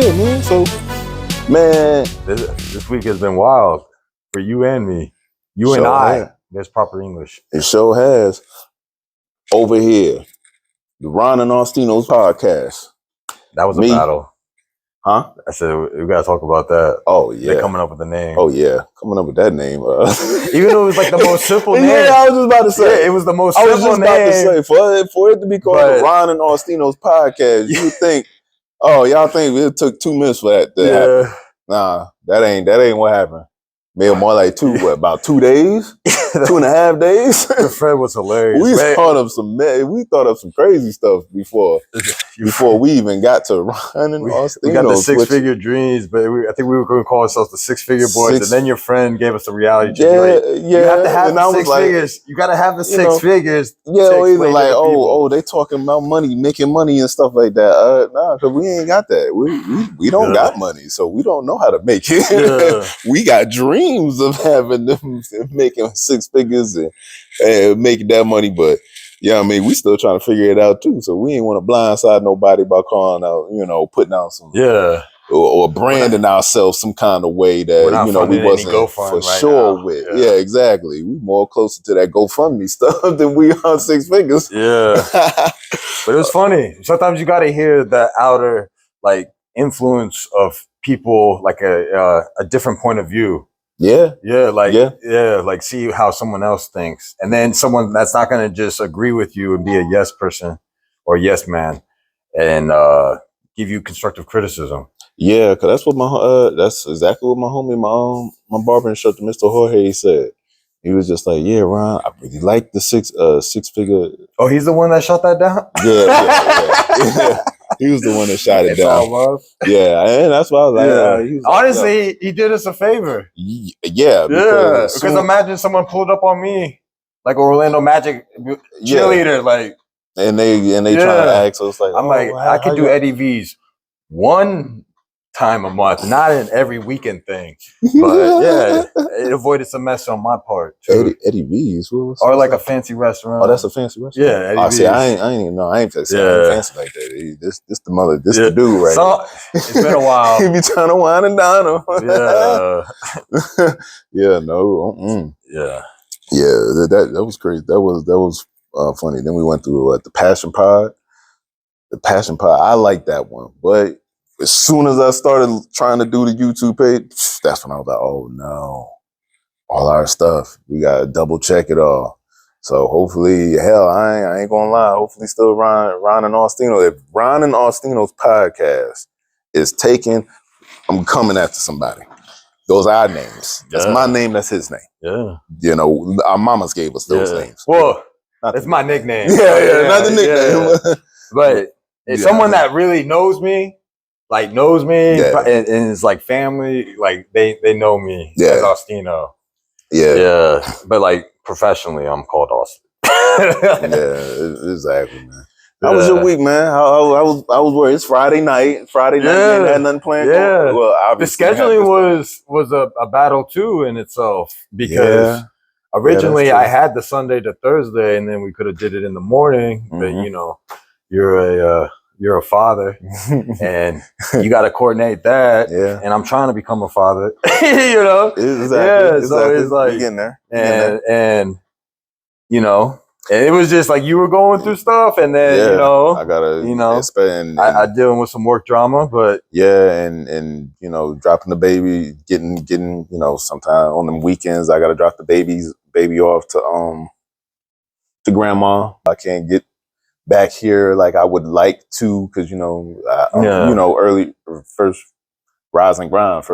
Yeah, man. So, man, this week has been wild for you and me. You and sure I. has. There's proper English. It sure has. Over here, the Ron and Austino's podcast. That was a battle. Huh? I said, we got to talk about that. Oh, yeah. They're coming up with the name. Oh, yeah. Coming up with that name. Even though it was like the most simple name. Yeah, I was just about to say. Yeah, it was the most simple name. I was just about to say, for it to be called the Ron and Austino's podcast, you would think, oh, y'all think it took 2 minutes for that to happen. Nah, that ain't what happened. Maybe more like about 2 days? 2.5 days? Your friend was hilarious. We thought of some crazy stuff before we even got to Ron and Austino's. We got the 6-figure dreams, but I think we were going to call ourselves the 6-figure boys. And then your friend gave us the reality check. You have to have the 6 figures. You got to have the 6 figures. Yeah, or either like, they talking about money, making money and stuff like that. Nah, because we ain't got that. We don't got money, so we don't know how to make it. Yeah. We got dreams of having them making 6 figures and making that money, but yeah, I mean, we still trying to figure it out too. So we ain't want to blindside nobody by calling out, putting out some or branding ourselves some kind of way that we wasn't for sure now. With. Yeah, exactly. We more closer to that GoFundMe stuff than we are 6 figures. Yeah, but it was funny. Sometimes you got to hear the outer influence of people, like a different point of view. Like see how someone else thinks, and then someone that's not going to just agree with you and be a yes person or yes man, and give you constructive criticism. Yeah, because that's exactly what my homie, my barber instructor, Mr. Jorge, said. He was just like, "Yeah, Ron, I really like the 6 figure." Oh, he's the one that shot that down. Yeah. He was the one that shot it down. Yeah, and that's why I was like, honestly, he did us a favor. Yeah, because imagine someone pulled up on me like Orlando Magic cheerleader, and they trying to ask us like, I'm I could do Eddie V's one time a month, not an every weekend thing, but it avoided some mess on my part too. Eddie V's, or like a fancy restaurant. Oh, that's a fancy restaurant. Yeah, Eddie V's. See, I ain't even know. I ain't fancy like that. This the dude right so, it's been a while. He be trying to wine and dine him. That was crazy. That was funny. Then we went through the Passion Pod. The Passion Pod, I like that one, but as soon as I started trying to do the YouTube page, that's when I was like, oh no, all our stuff, we gotta double check it all. So hopefully, I ain't gonna lie, hopefully still Ron and Austino. If Ron and Austino's podcast is taken, I'm coming after somebody. Those are our names. That's my name, that's his name. Yeah. Our mamas gave us those names. Well, it's my nickname. Not the nickname. But it's someone that really knows me. And it's like family, like they know me as Austino. Yeah. But professionally, I'm called Austin. Exactly, man. How was your week, man? I was worried. It's Friday night. You ain't had nothing planned. Well, the scheduling was a battle too in itself, because originally I had the Sunday to Thursday, and then we could have did it in the morning. Mm-hmm. But you're a father, and you got to coordinate that. Yeah. And I'm trying to become a father. Exactly. So it's like, getting there. And and it was just like you were going through stuff, and then I gotta I dealing with some work drama, but and dropping the baby, getting sometime on them weekends I gotta drop the baby off to grandma. I can't get back here like I would like to, because early first rise and grind,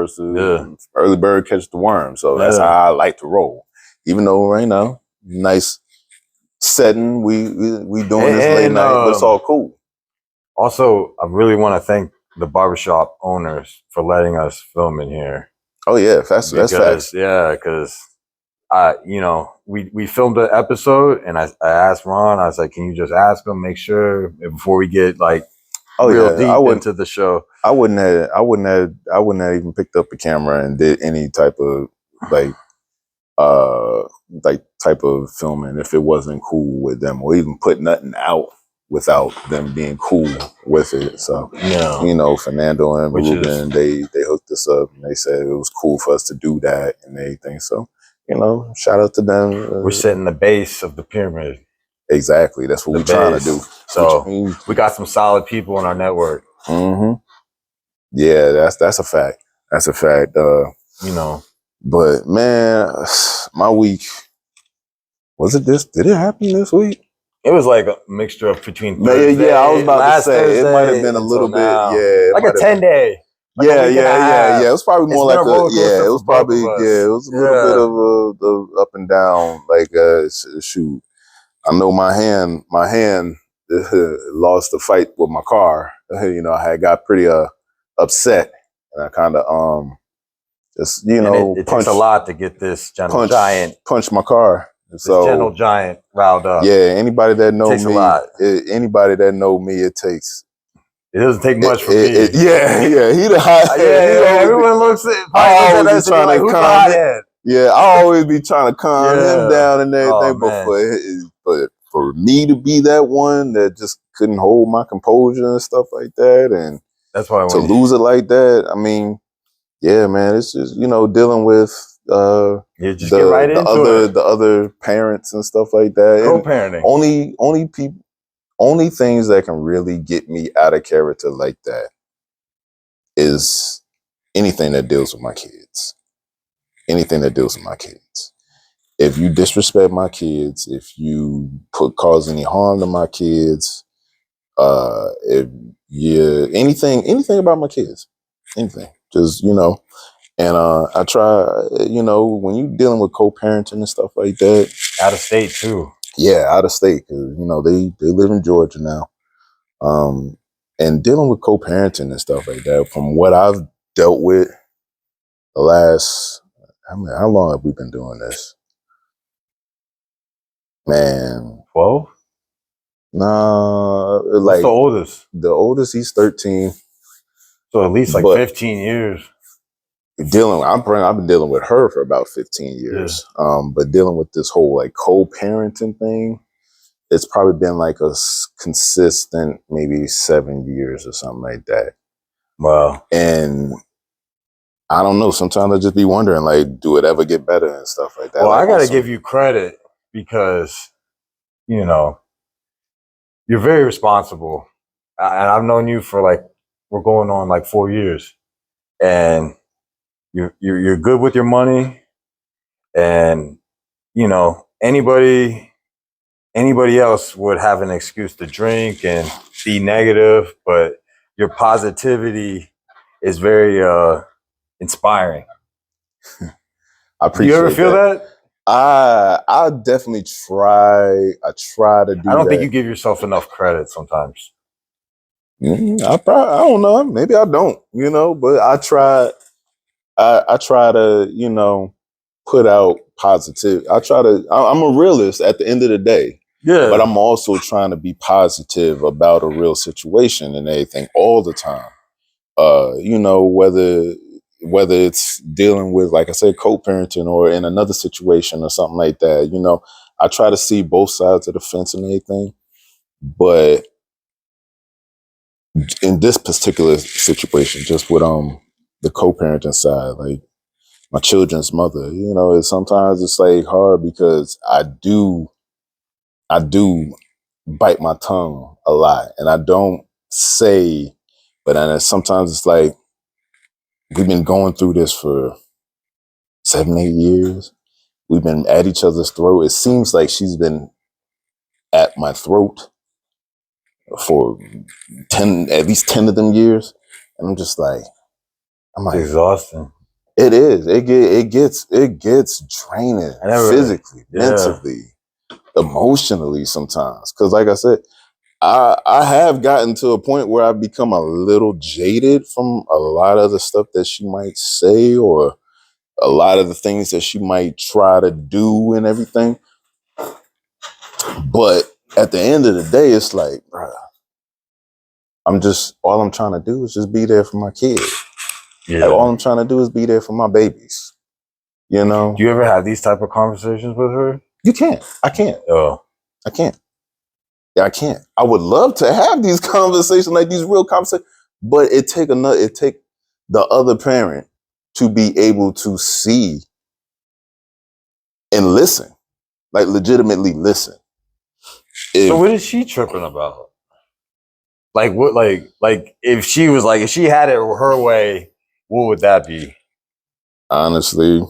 early bird catch the worm. So that's how I like to roll. Even though right now, nice setting, we doing this late night, but it's all cool. Also, I really want to thank the barbershop owners for letting us film in here. Oh yeah, that's facts. Yeah, because we filmed an episode, and I asked Ron, I was like, can you just ask him, make sure before we get real deep into the show. I wouldn't have even picked up a camera and did any type of type of filming if it wasn't cool with them, or even put nothing out without them being cool with it. So, Yeah. you know, Fernando and Which Ruben, they hooked us up and they said it was cool for us to do that and everything. So, you know, shout out to them. We're setting the base of the pyramid. Exactly. That's what we're trying to do. So we got some solid people in our network. Mm-hmm. Yeah, that's a fact. That's a fact. You know. But man, my week, did it happen this week? It was like a mixture of between Thursday. Yeah, I was about to say Thursday, it might have been a little bit, like a 10-day. Like yeah. It was probably more like it was probably it was a little bit of the up and down. Like shoot, I know my hand lost the fight with my car. You know, I had got pretty upset, and I kind of just it takes a lot to get this gentle giant punch my car. So this gentle giant riled up. Yeah, anybody that know me, it takes. It doesn't take much for me. He the hot head. Everyone looks at. I always be trying to calm him. Yeah, I always be trying to calm him down and everything. But for me to be that one that just couldn't hold my composure and stuff like that, and that's why to lose it like that. I mean, yeah, man, it's just dealing with just get right into the other parents and stuff like that. Co-parenting. Only things that can really get me out of character like that is anything that deals with my kids. Anything that deals with my kids. If you disrespect my kids, if you cause any harm to my kids, if you anything about my kids, anything, just and I try, when you're dealing with co-parenting and stuff like that, out of state too. Yeah, out of state, because they live in Georgia now, and dealing with co-parenting and stuff like that. From what I've dealt with the last, how long have we been doing this? Man, 12? Nah, what's the oldest? The oldest, he's 13. So at least like 15 years. I've been dealing with her for about 15 years. Yeah. But dealing with this whole like co-parenting thing, it's probably been like a consistent maybe 7 years or something like that. Wow. And I don't know. Sometimes I just be wondering, like, do it ever get better and stuff like that? Well, I got to give you credit because, you're very responsible. And I've known you for we're going on like 4 years. And you're good with your money. And, anybody else would have an excuse to drink and be negative, but your positivity is very inspiring. I appreciate. Do you ever feel that? I definitely try. I try to do. I don't think you give yourself enough credit sometimes. I don't know. Maybe I don't. But I try. I try to put out positive. I'm a realist at the end of the day. Yeah. But I'm also trying to be positive about a real situation and everything all the time. Whether it's dealing with, like I said, co-parenting or in another situation or something like that, I try to see both sides of the fence and everything. But in this particular situation, just with the co-parenting side, like my children's mother, sometimes it's like hard because I do bite my tongue a lot, and I don't say, but then sometimes it's like we've been going through this for 7, 8 years. We've been at each other's throat. It seems like she's been at my throat for at least 10 of them years, and I'm like, it's exhausting. It is. It gets draining physically, mentally, emotionally sometimes. Because, like I said, I have gotten to a point where I've become a little jaded from a lot of the stuff that she might say or a lot of the things that she might try to do and everything. But at the end of the day, it's like, bruh, all I'm trying to do is just be there for my kids. Yeah. Like, all I'm trying to do is be there for my babies. Do you ever have these type of conversations with her? You can't. I can't. Oh. I can't. I can't. I would love to have these conversations, like these real conversations, but it take the other parent to be able to see and listen, like legitimately listen. So what is she tripping about? Like what? Like if she had it her way, what would that be? Honestly,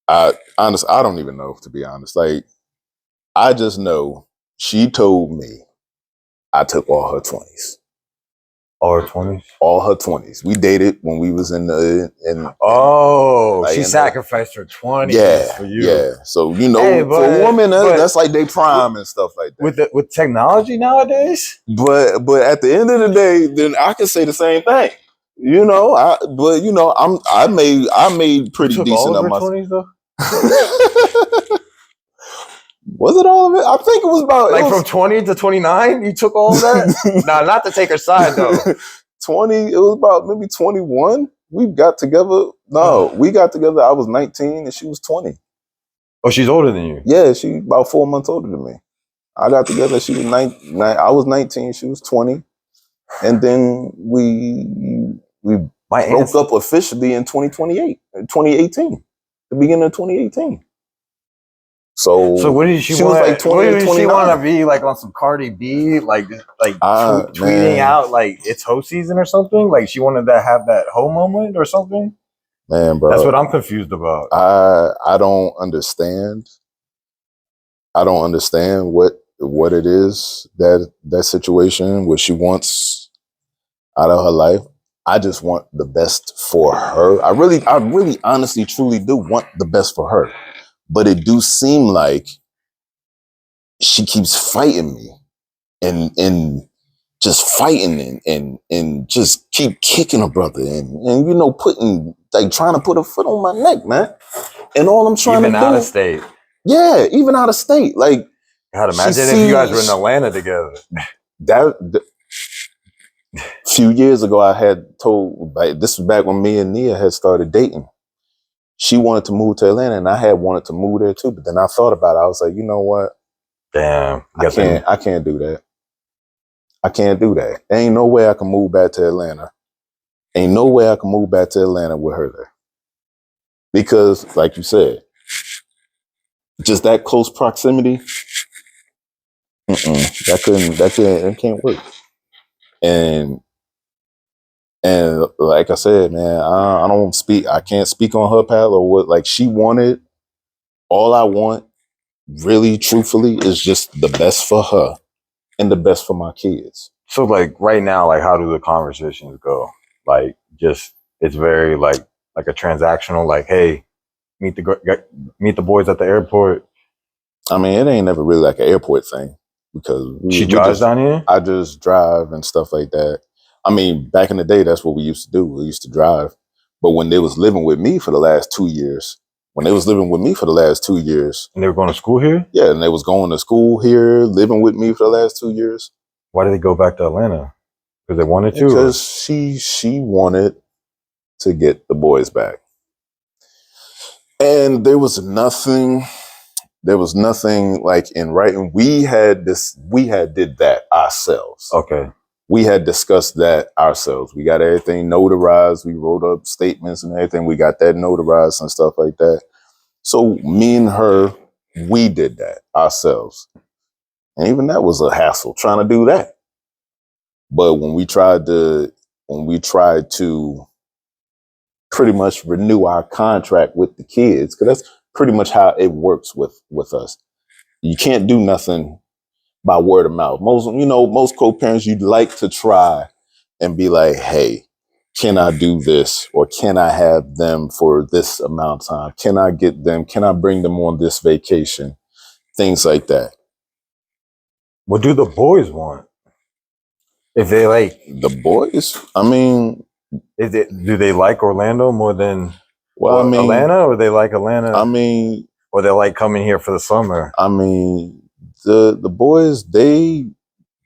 I don't even know, to be honest. Like, I just know she told me I took all her 20s. All her 20s? All her 20s. We dated when we was she sacrificed her 20s for you. Yeah. So, you know, hey, for a woman, that's like they prime and stuff like that. With technology nowadays? But at the end of the day, then I can say the same thing. You know, I made pretty you took decent all of of her 20s though? Was it all of it? I think it was about from 20 to 29. You took all of that? Nah, not to take her side though. 20. It was about maybe 21. We got together. No, we got together. I was 19 and she was 20. Oh, she's older than you? Yeah, she about 4 months older than me. I got together. She was 19. I was 19. She was 20, and then we broke up officially in 2018, the beginning of 2018. So what did she want? Was like 20, what did she want to be like on some Cardi B, tweeting out like it's hoe season or something? Like she wanted to have that hoe moment or something? Man, bro, that's what I'm confused about. I don't understand. I don't understand what it is that situation, what she wants out of her life. I just want the best for her. I really honestly truly do want the best for her. But it do seem like she keeps fighting me and just fighting and just keep kicking her brother and you know, trying to put a foot on my neck, man. And all I'm trying to do, out of state. Yeah, even out of state. Like, God, imagine if you guys were in Atlanta together. That few years ago, I had told, like, this was back when me and Nia had started dating. She wanted to move to Atlanta, and I had wanted to move there too. But then I thought about it. I was like, you know what? Damn, I can't do that. I can't do that. There ain't no way I can move back to Atlanta. Ain't no way I can move back to Atlanta with her there. Because, like you said, just that close proximity, that can't work. And like I said, man, I can't speak on her path or what, like, she wanted. All I want, really, truthfully, is just the best for her and the best for my kids. So, like, right now, like, how do the conversations go? Like, just, it's very, like a transactional, like, hey, meet the boys at the airport. I mean, it ain't never really like an airport thing, because she drives down here? I just drive and stuff like that. I mean, back in the day, that's what we used to do. We used to drive. But when they was living with me for the last 2 years, and they were going to school here? Yeah, and they was going to school here, living with me for the last 2 years. Why did they go back to Atlanta? Because they wanted to? Because she wanted to get the boys back. And there was nothing like in writing. We had did that ourselves. Okay. We had discussed that ourselves. We got everything notarized. We wrote up statements and everything. We got that notarized and stuff like that. So me and her, we did that ourselves. And even that was a hassle trying to do that. But when we tried to pretty much renew our contract with the kids, because that's pretty much how it works with us. You can't do nothing by word of mouth. Most co-parents, you'd like to try and be like, hey, can I do this? Or can I have them for this amount of time? Can I get them? Can I bring them on this vacation? Things like that. What do the boys want? If they like the boys, I mean, do they like Orlando more than Atlanta, or they like Atlanta? I mean, or they like coming here for the summer? I mean, the boys, they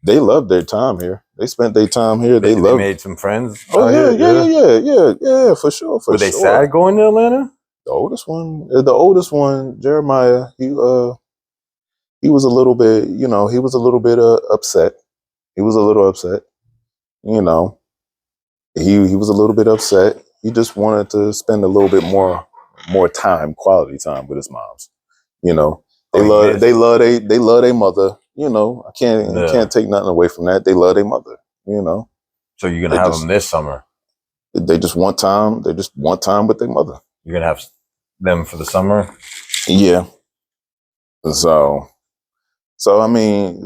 love their time here. They spent their time here. They made some friends. Oh yeah, for sure. Were they sad going to Atlanta? The oldest one, Jeremiah, he was a little bit, you know, he was a little bit upset. He was a little upset. You know, he was a little bit upset. He just wanted to spend a little bit more time, quality time with his moms. You know, they love their mother. You know, I can't take nothing away from that. They love their mother. You know. So you're gonna have them this summer. They just want time. They just want time with their mother. You're gonna have them for the summer. Yeah. So I mean,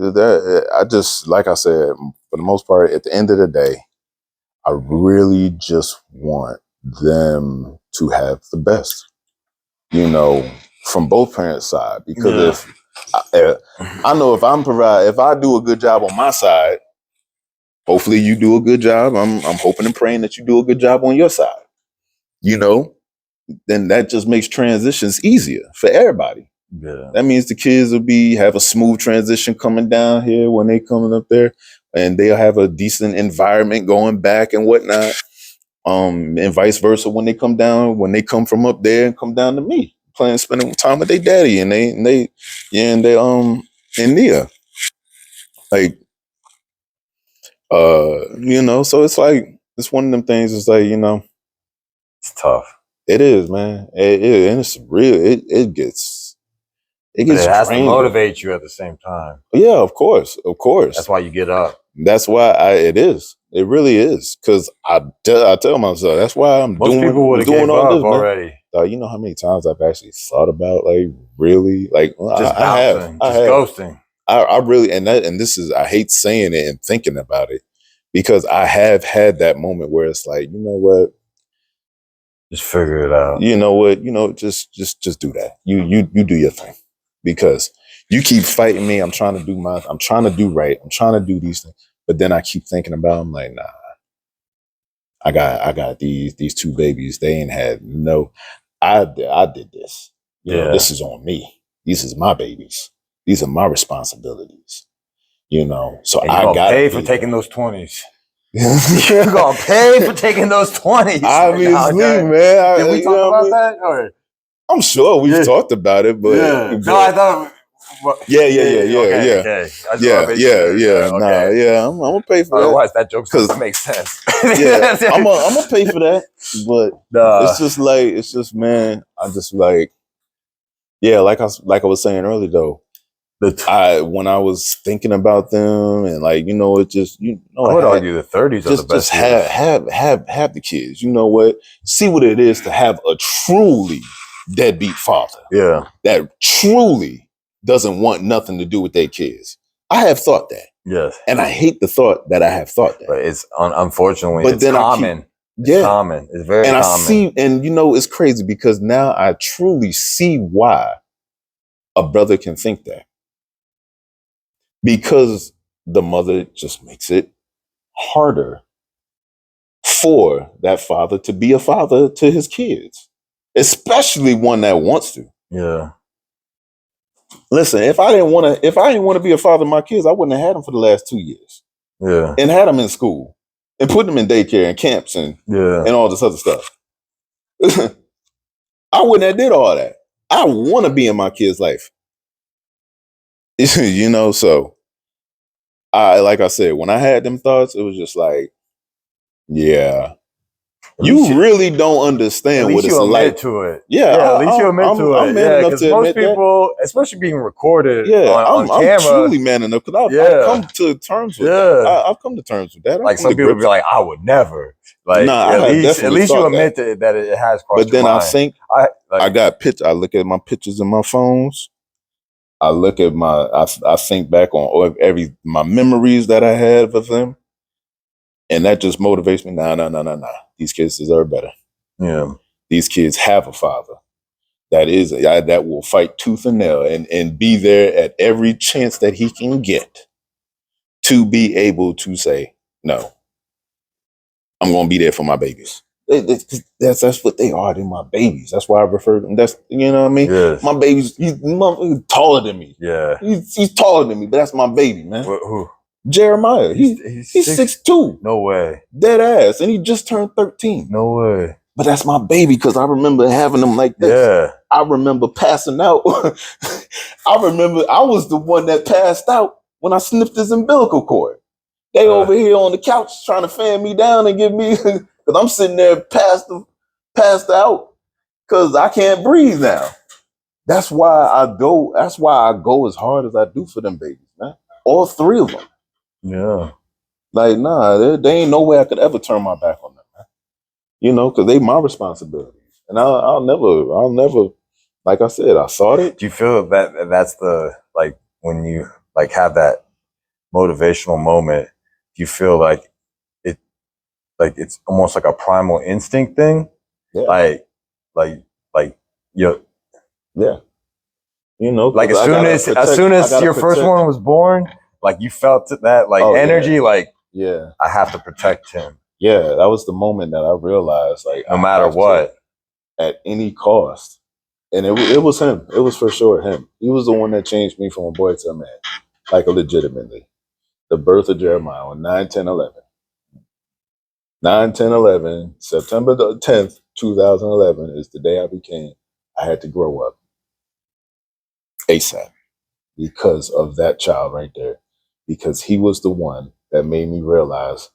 I just, like I said, for the most part, at the end of the day, I really just want them to have the best, you know, from both parents' side. Because if I know if I do a good job on my side, hopefully you do a good job. I'm hoping and praying that you do a good job on your side. You know, then that just makes transitions easier for everybody. Yeah. That means the kids will have a smooth transition coming down here when they coming up there, and they'll have a decent environment going back and whatnot. And vice versa when they come from up there and come down to me, spending time with their daddy and Nia. Like, you know, so it's like, it's one of them things. It's like, you know, it's tough. It is, man. And it's real. It gets but it has to motivate you at the same time. Yeah, of course. That's why you get up. That's why it is. It really is. Because I tell myself, that's why Most people would have gave up already. You know how many times I've actually thought about, like, really, like, just ghosting. I really, and this is, I hate saying it and thinking about it, because I have had that moment where it's like, you know what? Just figure it out. You know what? You know, just do that. You do your thing, because you keep fighting me. I'm trying to do right. I'm trying to do these things, but then I keep thinking about, I'm like, nah. I got these two babies. They ain't had no. I did this. You know, this is on me. These is my babies. These are my responsibilities. You know, so I got to pay for taking those 20s. You're gonna pay for taking those 20s. Obviously, man. Did we talk about that? Or? I'm sure we've talked about it, but no, I thought. Yeah. Okay. I'm gonna pay for that. Otherwise, that joke doesn't make sense. I'm gonna pay for that, but it's just, man. I just like, like I was saying earlier though. When I was thinking about them, and like, you know, it just, you know, I would argue the 30s are the best. Just have the kids. You know what? See what it is to have a truly deadbeat father. Yeah, that truly doesn't want nothing to do with their kids. I have thought that. Yes, and I hate the thought that I have thought that. But it's unfortunately, but it's then common. It's common. It's very common. I see, and you know, it's crazy because now I truly see why a brother can think that. Because the mother just makes it harder for that father to be a father to his kids, especially one that wants to. Yeah. Listen, if I didn't want to be a father to my kids, I wouldn't have had them for the last 2 years. Yeah. And had them in school and put them in daycare and camps and all this other stuff. I wouldn't have did all that. I want to be in my kids' life. You know, so like I said, when I had them thoughts, it was just like, yeah, you really don't understand what it's like. To it. Yeah, at least you admit to it. Yeah, because most people, especially being recorded on camera. I'm truly man enough because I've come to terms with that. I've come to terms with that. Like some people be like, I would never. Like, at least you admit that it has crossed But then your mind. I think I got pictures. I look at my pictures in my phones. I look at I think back on my memories that I have of them. And that just motivates me. Nah. These kids deserve better. Yeah. These kids have a father that will fight tooth and nail and be there at every chance that he can get to be able to say, no, I'm going to be there for my babies. That's what they are. They're my babies. That's why I refer to them. That's, you know what I mean? Yes. My baby's he's taller than me. Yeah. He's taller than me, but that's my baby, man. Who? Jeremiah. He's 6'2". No way. Dead ass. And he just turned 13. No way. But that's my baby because I remember having him like this. Yeah. I remember passing out I remember I was the one that passed out when I snipped his umbilical cord. They over here on the couch trying to fan me down and give me, because I'm sitting there passed out because I can't breathe now. That's why I go. That's why I go as hard as I do for them babies, man. All three of them. Yeah. Like, nah, there ain't no way I could ever turn my back on them, man. You know, because they my responsibility, and I'll never. Like I said, I saw it. Do you feel that that's the, like, when you like have that motivational moment, do you feel like it's almost like a primal instinct thing? Yeah. Like you, yeah. You know, like as soon as your first one was born, like you felt that like energy, yeah. like, yeah, I have to protect him. Yeah, that was the moment that I realized, like, no matter what, at any cost. And it was him. It was for sure him. He was the one that changed me from a boy to a man, like legitimately. The birth of Jeremiah on 9/10/11. 9/10/11, September the 10th, 2011 is the day I had to grow up ASAP because of that child right there. Because he was the one that made me realize,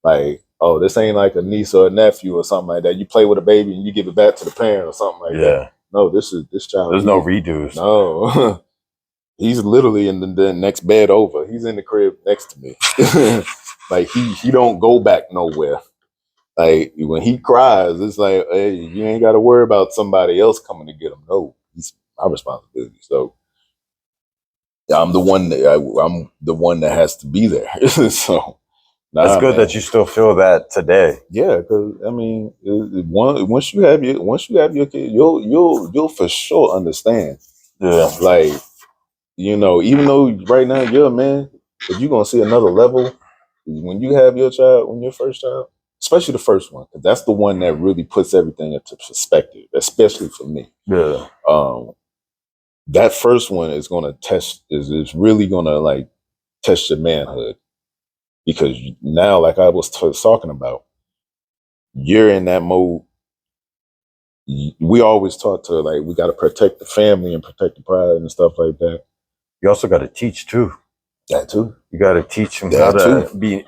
like, oh, this ain't like a niece or a nephew or something like that. You play with a baby and you give it back to the parent or something like that. No, this child. There's no redos. No. He's literally in the next bed over. He's in the crib next to me. Like, he don't go back nowhere. Like, when he cries, it's like, hey, you ain't got to worry about somebody else coming to get him. No, he's my responsibility. So I'm the one that has to be there. So that's good, man. That you still feel that today. Yeah, because I mean, once you have your kid, you'll for sure understand. Yeah, like, you know, even though right now you're a man, if you're gonna see another level when you have your first child, especially the first one, because that's the one that really puts everything into perspective, especially for me. Yeah. That first one is gonna is really gonna like test your manhood, because now, like I was talking about, you're in that mode. We always talk to, like, we got to protect the family and protect the pride and stuff like that. You also got to teach too. That too. You got to teach them how to be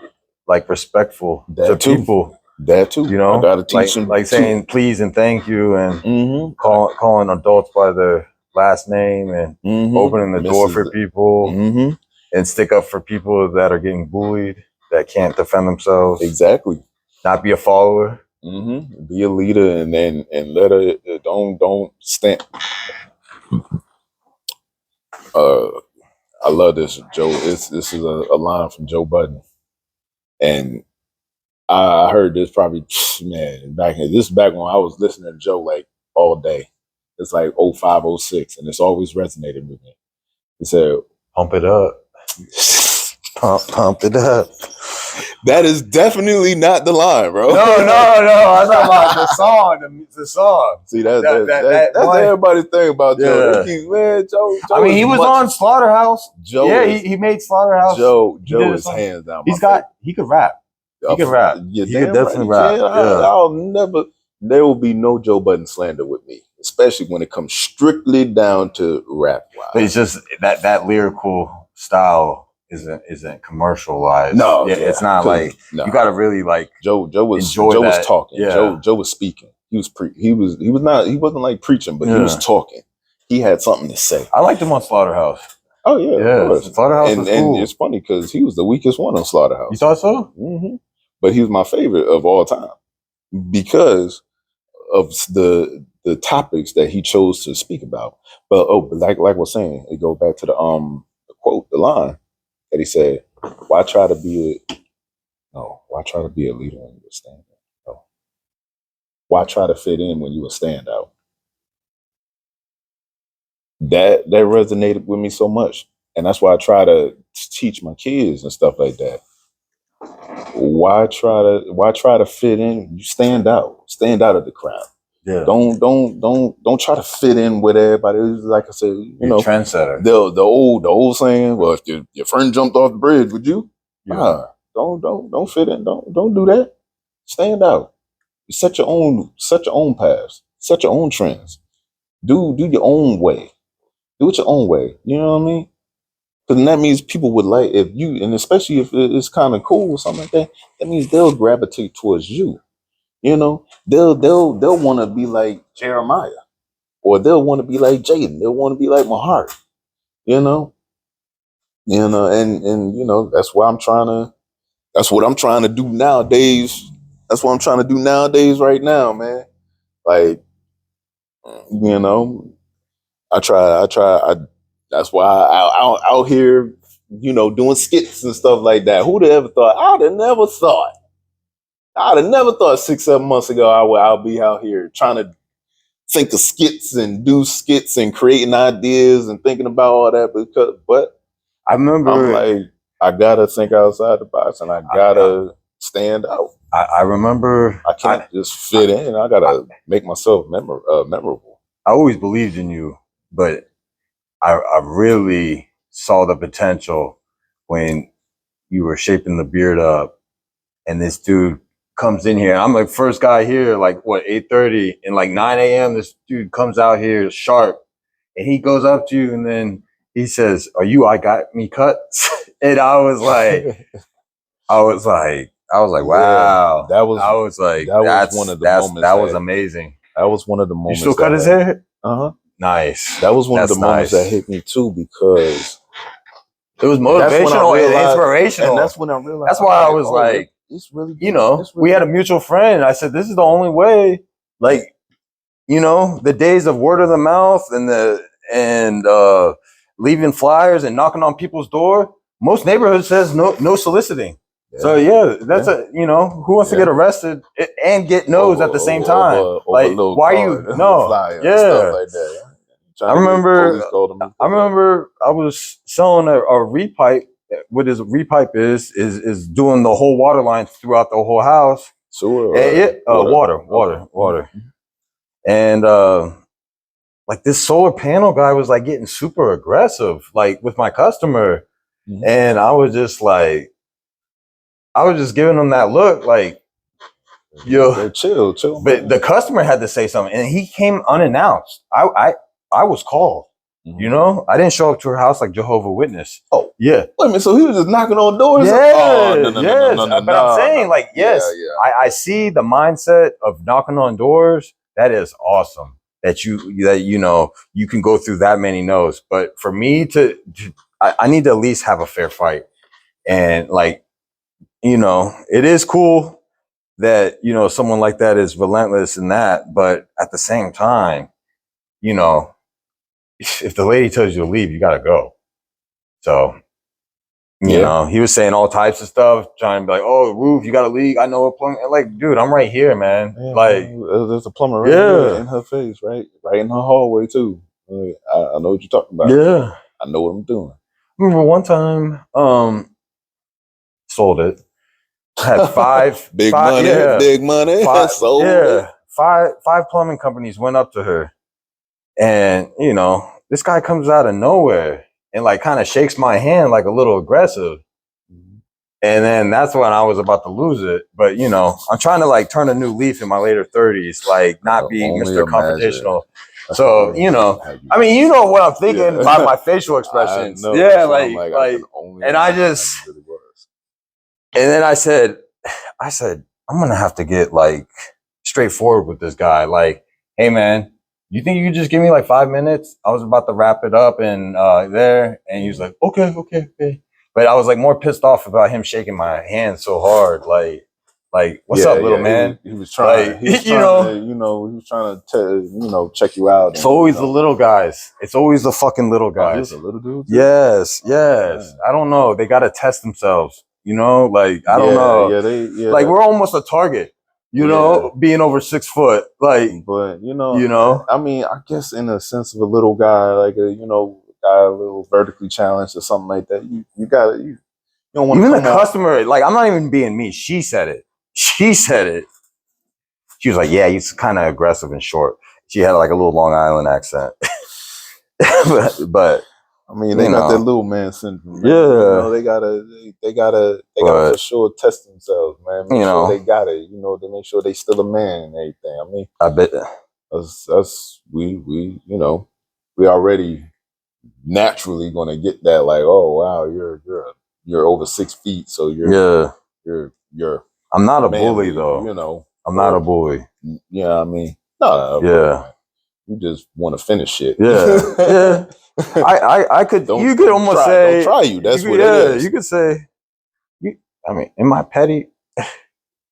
like respectful to people. That too. You know, I got to teach them, like saying please and thank you, and calling adults by their last name, and opening the door for people, and stick up for people that are getting bullied, that can't defend themselves. Exactly. Not be a follower. Be a leader, and let her don't stand. I love this, Joe. This is a line from Joe Budden, and I heard this probably, man, back when I was listening to Joe like all day. It's like 05, 06, and it's always resonated with me. He said, "Pump it up, pump it up." That is definitely not the line, bro. No. I'm talking about the song. The song. See, that's everybody's thing about Joe. Man, Joe. I mean, he was on Slaughterhouse. Joe, he made Slaughterhouse. Joe is hands down. He could rap. He could rap. He could definitely rap. I'll never. There will be no Joe Budden slander with me, especially when it comes strictly down to rap. But it's just that lyrical style isn't commercialized. No, it's not like you got to really like Joe was talking. Yeah. Joe was speaking. He wasn't like preaching, but he was talking. He had something to say. I liked him on Slaughterhouse. Oh yeah, of course. Slaughterhouse was cool. And it's funny because he was the weakest one on Slaughterhouse. You thought so? But he was my favorite of all time because of the topics that he chose to speak about. But like we're saying, it goes back to the quote, the line that he said, why try to be a leader when you're a standout? No. Why try to fit in when you a standout? That resonated with me so much. And that's why I try to teach my kids and stuff like that. Why try to fit in? You stand out of the crowd. Yeah. Don't try to fit in with everybody. Like I said, you know, trendsetter. The old saying, well, if your friend jumped off the bridge, would you? Yeah. Don't fit in. Don't do that. Stand out. Set your own paths. Set your own trends. Do your own way. Do it your own way. You know what I mean? Because that means people would like if you, and especially if it's kind of cool or something like that. That means they'll gravitate towards you. You know, they'll want to be like Jeremiah, or they'll want to be like Jaden. They'll want to be like Mahart. You know, and you know that's why I'm trying to. That's what I'm trying to do nowadays. That's what I'm trying to do nowadays, right now, man. Like, you know, that's why out here, you know, doing skits and stuff like that. Who'd have ever thought? I'd have never thought 6, 7 months ago I'll be out here trying to think of skits and do skits and creating ideas and thinking about all that. But I remember I'm like, I gotta think outside the box and I gotta stand out. I remember I can't just fit in. I gotta make myself memorable. I always believed in you, but I really saw the potential when you were shaping the beard up and this dude comes in here. I'm like first guy here, like what, 8:30 and like 9 a.m. This dude comes out here sharp and he goes up to you and then he says, "Are you I got me cuts?" And I was like, wow. Yeah, that was one of the moments. That was amazing. That was one of the moments. You still cut his hair? Nice. That was one of the moments that hit me too, because it was motivational and inspirational. And that's when I realized. That's why I was like, it's really good. You know, we had a mutual friend. I said, this is the only way. Like, you know, the days of word of the mouth and leaving flyers and knocking on people's door. Most neighborhoods says no soliciting. Yeah. So yeah, that's you know, who wants to get arrested and get no's at the same time? Like, why are you stuff like that. I remember I was selling a repipe. What his repipe is doing the whole water line throughout the whole house. Sewer, water. And like this solar panel guy was like getting super aggressive, like with my customer. And I was just giving him that look, like, yo, chill. But the customer had to say something, and he came unannounced. I was called. You know, I didn't show up to her house like Jehovah's Witness. Oh, yeah. Wait a minute, so he was just knocking on doors? Yeah, no. But I'm saying, like, yes, I see the mindset of knocking on doors. That is awesome. That you know, you can go through that many no's. But for me I need to at least have a fair fight. And like, you know, it is cool that, you know, someone like that is relentless in that. But at the same time, you know, if the lady tells you to leave, you got to go. So, you know, he was saying all types of stuff, trying to be like, oh, roof, you got to leave. I know a plumber. Like, dude, I'm right here, man. Yeah, like, there's a plumber right here in her face, right in her hallway, too. Like, I know what you're talking about. Yeah. I know what I'm doing. I remember one time, sold it. Had five. Big money. Sold it. Five plumbing companies went up to her. And, you know, this guy comes out of nowhere and like kind of shakes my hand like a little aggressive. And then that's when I was about to lose it. But, you know, I'm trying to like turn a new leaf in my later 30s, like not being Mr. Confrontational. So, you know, I mean, you know what I'm thinking by my facial expressions. And I just, and then I said, I'm going to have to get like straightforward with this guy. Like, hey, man. You think you could just give me like 5 minutes? I was about to wrap it up and there. And he was like, okay. But I was like more pissed off about him shaking my hand so hard. Like what's up, little man? He was trying, like, he was trying to check you out. It's always the little guys. It's always the fucking little guys. The little dudes? Yes. I don't know. They got to test themselves. You know, like, I don't know. Like, we're almost a target. You know, being over 6 foot, like, but you know, I mean, I guess in a sense of a little guy, like a little vertically challenged or something like that, you don't want to. Even the customer, like, I'm not even being me. She said it. She was like, yeah, he's kind of aggressive and short. She had like a little Long Island accent, but I mean, they got that little man syndrome. Man. Yeah, you know, they gotta for sure test themselves, man. Make sure they got it. You know, to make sure they still a man and everything. I mean, I bet us we already naturally gonna get that, like, oh wow, you're over 6 feet, so you're I'm not a manly, bully though. you know. I'm not a bully. Yeah, I mean, no, yeah. You just want to finish shit. Yeah. I could. You could almost say. Don't try you. That's what it is. You could say. I mean, am I petty?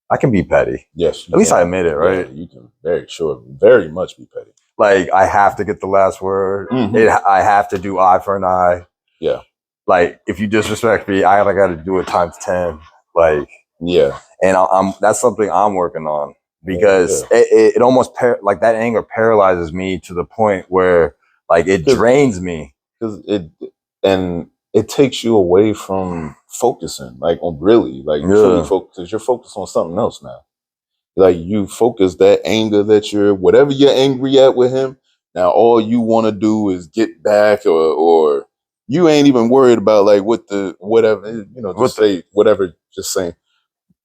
I can be petty. Yes. At least I admit it, right? Yeah, you can very much be petty. Like, I have to get the last word. I have to do eye for an eye. Yeah. Like, if you disrespect me, I got to do it times 10. Like, yeah. And that's something I'm working on, because it almost like that anger paralyzes me to the point where, like, it drains me. Because it takes you away from focusing, like, on really, like, truly focus, because you're focused on something else now. Like, you focus that anger that whatever you're angry at with him, now all you want to do is get back, or you ain't even worried about, like, whatever, just say whatever, just saying.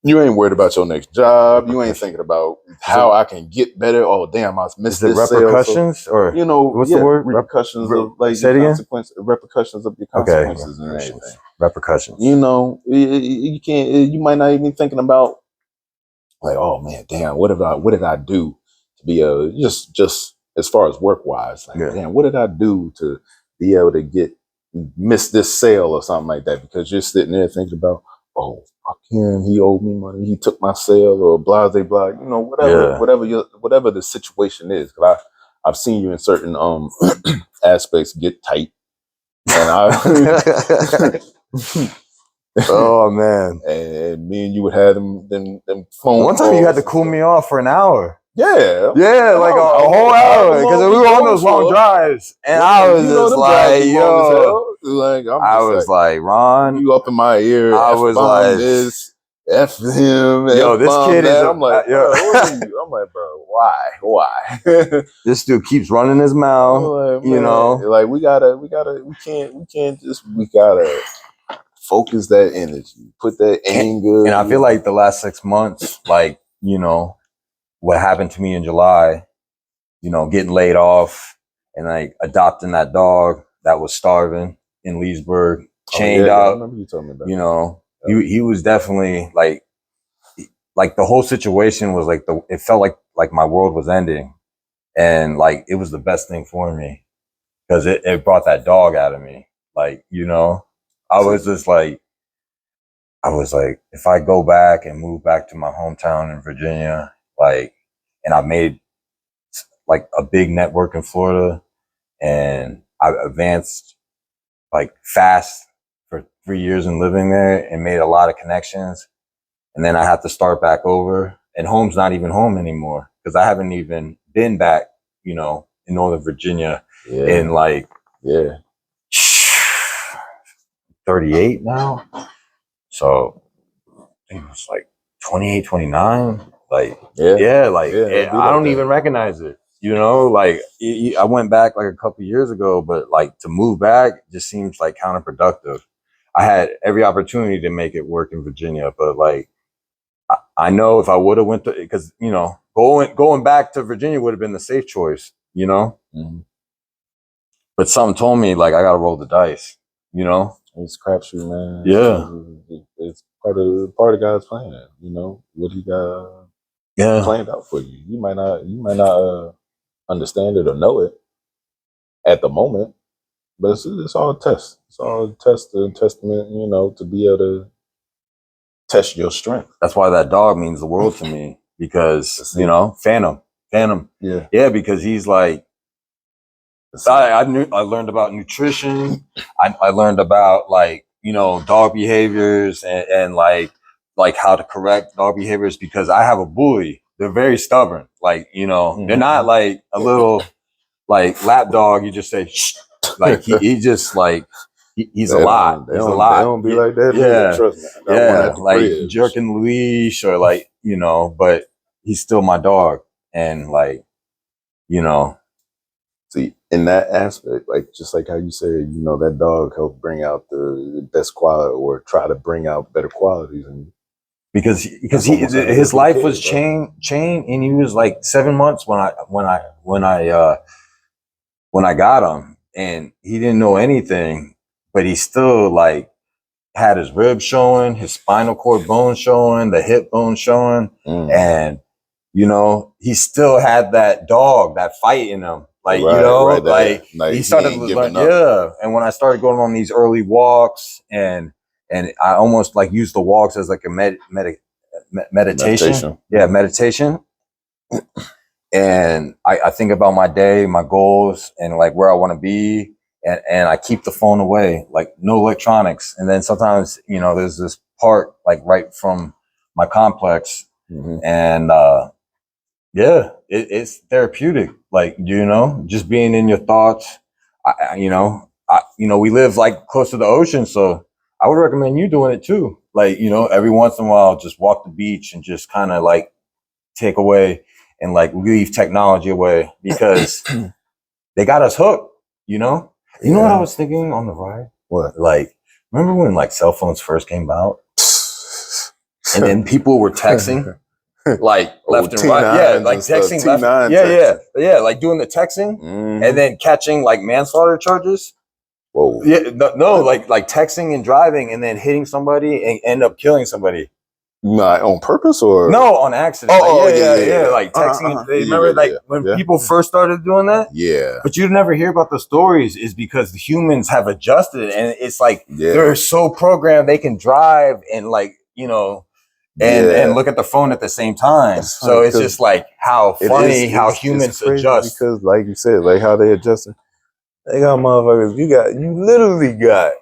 You ain't worried about your next job. You ain't thinking about how I can get better. Oh, damn, I missed this repercussions sale. Or, what's the word? Repercussions of, like, your consequences. Repercussions of your consequences and everything. Repercussions. You can't. You might not even be thinking about, like, oh man, damn, what did I do to be just as far as work wise? Like, damn, what did I do to be able to miss this sale or something like that? Because you're sitting there thinking about, oh, fuck him, he owed me money, he took my sale, or blah blah blah. Whatever the situation is. Because I've seen you in certain aspects get tight, and oh man! And me and you would have them phone. One time you had to cool me off for an hour. Yeah, like a whole hour, because we were on those long drives, and I was just like, yo, I was like, Ron, you up in my ear. I was like, this, F him. Yo, this kid is. I'm like, bro, I'm like, bro, why? This dude keeps running his mouth. Like, like we can't just focus that energy, put that anger. And I feel like the last 6 months, like, what happened to me in July, getting laid off and, like, adopting that dog that was starving in Leesburg, chained out. I remember you telling me about he was definitely like the whole situation was like it felt like my world was ending, and like it was the best thing for me, because it brought that dog out of me. Like, I was just like, if I go back and move back to my hometown in Virginia, like, and I made like a big network in Florida, and I advanced like fast for 3 years in living there and made a lot of connections. And then I have to start back over, and home's not even home anymore, because I haven't even been back, in Northern Virginia in like 38 now. So I think it was like 28, 29. Like, I don't even recognize it. Like, I went back like a couple years ago, but like to move back just seems like counterproductive. I had every opportunity to make it work in Virginia, but like, I know if I would have went to, because, going back to Virginia would have been the safe choice, But something told me, like, I got to roll the dice, It's crapshoot, man. Yeah. It's part of God's plan, what he got planned out for you. You might not understand it or know it at the moment, but it's all a test. It's all a test and testament, to be able to test your strength. That's why that dog means the world to me, because, Phantom. Yeah, because he's like, I learned about nutrition. I learned about, like, dog behaviors and like how to correct dog behaviors, because I have a bully. They're very stubborn. Like, they're not like a little like lap dog. You just say, shh. Like, he just like, he's a lot. He's a lot. They don't be like that. Yeah. Trust me. Like jerking the leash, or like, but he's still my dog. And like, see, in that aspect, like, just like how you said, that dog helped bring out the best quality, or try to bring out better qualities in you. Because his life was chained, and he was like 7 months when I got him, and he didn't know anything, but he still like had his ribs showing, his spinal cord bone showing, the hip bone showing, and you know, he still had that dog, that fight in him. Like, you know, like he started like, yeah. And when I started going on these early walks, and I almost like used the walks as like a meditation. Yeah, meditation. And I think about my day, my goals, and like where I want to be. And I keep the phone away, like no electronics. And then sometimes, you know, there's this park like right from my complex. And yeah, it's therapeutic. Like, you know, just being in your thoughts. You know, we live like close to the ocean, so I would recommend you doing it too. Like, you know, every once in a while, just walk the beach and just kind of like take away and like leave technology away, because they got us hooked, you know? You know what I was thinking on the ride? What? Like, remember when like cell phones first came out? And then people were texting like left and right. Yeah, like texting left. Yeah, like doing the texting and then catching like manslaughter charges. Whoa. Yeah, no, like texting and driving and then hitting somebody and end up killing somebody. Not on purpose or no, on accident. Yeah. Like texting. Remember, like when people first started doing that. Yeah. But you never hear about the stories, is because the humans have adjusted, and it's like they're so programmed they can drive and like, you know, and look at the phone at the same time. So it's just like how funny how humans adjust. Because like you said, like how they adjusting. They got motherfuckers. You literally got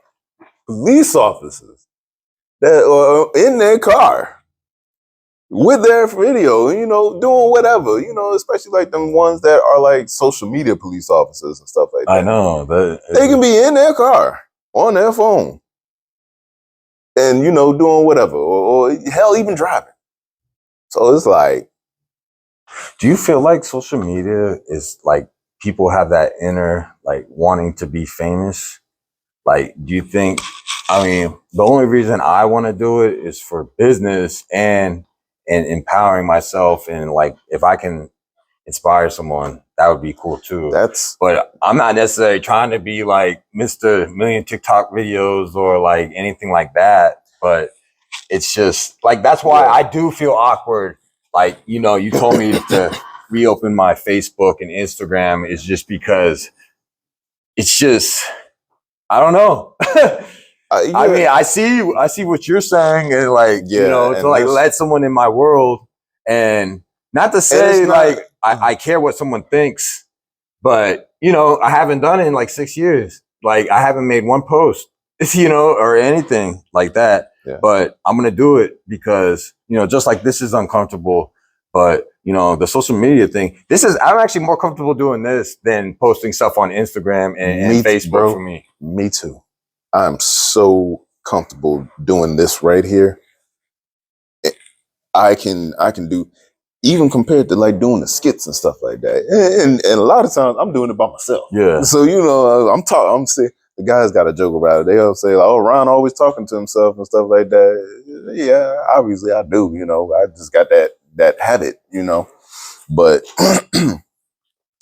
police officers that are in their car with their video, you know, doing whatever, you know, especially like them ones that are like social media police officers and stuff like that. I know. They can be in their car on their phone and, you know, doing whatever, or hell, even driving. So it's like, do you feel like social media is like people have that inner like wanting to be famous? Like, do you think, I mean, the only reason I want to do it is for business and empowering myself, and like if I can inspire someone, that would be cool too. But I'm not necessarily trying to be like Mr. Million TikTok videos or like anything like that. But it's just like, that's why I do feel awkward. Like, you know, you told me to reopen my Facebook and Instagram, is just because it's just, I don't know. I mean, I see what you're saying, and like, you know, to like let someone in my world, and not to say like I care what someone thinks, but you know, I haven't done it in like 6 years. Like, I haven't made one post, you know, or anything like that. But I'm gonna do it because, you know, just like this is uncomfortable, but you know, the social media thing, I'm actually more comfortable doing this than posting stuff on Instagram and Facebook for me. Me too. I'm so comfortable doing this right here. I can do, even compared to like doing the skits and stuff like that. And a lot of times I'm doing it by myself. Yeah. So, you know, I'm saying, the guys got a joke about it. They'll say like, oh, Ron always talking to himself and stuff like that. Yeah, obviously I do, you know, I just got that habit, you know, but,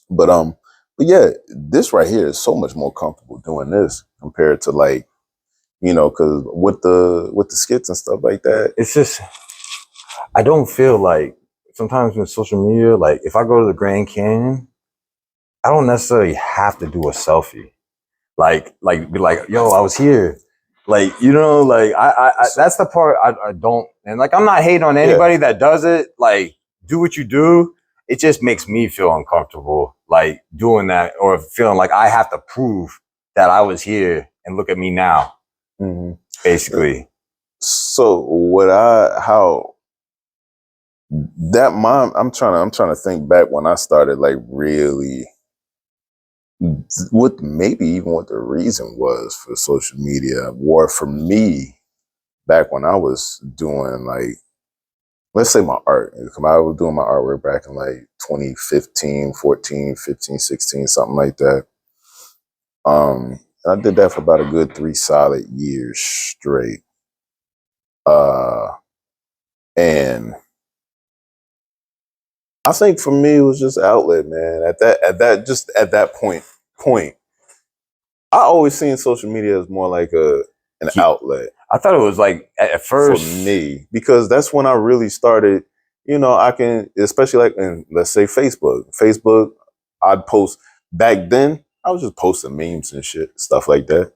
but yeah, this right here is so much more comfortable doing this compared to like, you know, because with the skits and stuff like that, it's just, I don't feel like sometimes with social media, like if I go to the Grand Canyon, I don't necessarily have to do a selfie. Like be like, yo, I was here. Like, you know, like I that's the part I don't, and like, I'm not hating on anybody that does it. Like, do what you do. It just makes me feel uncomfortable, like doing that, or feeling like I have to prove that I was here and look at me now. Basically. So I'm trying to think back when I started like really, what the reason was for social media, or for me back when I was doing like, let's say my art. I was doing my artwork back in like 2015, 14, 15, 16, something like that. I did that for about a good 3 solid years straight. And I think for me, it was just outlet, man. At that point, I always seen social media as more like an outlet. I thought it was like at first for me, because that's when I really started. You know, I can, especially like in, let's say, Facebook. Facebook, I'd post back then. I was just posting memes and shit, stuff like that.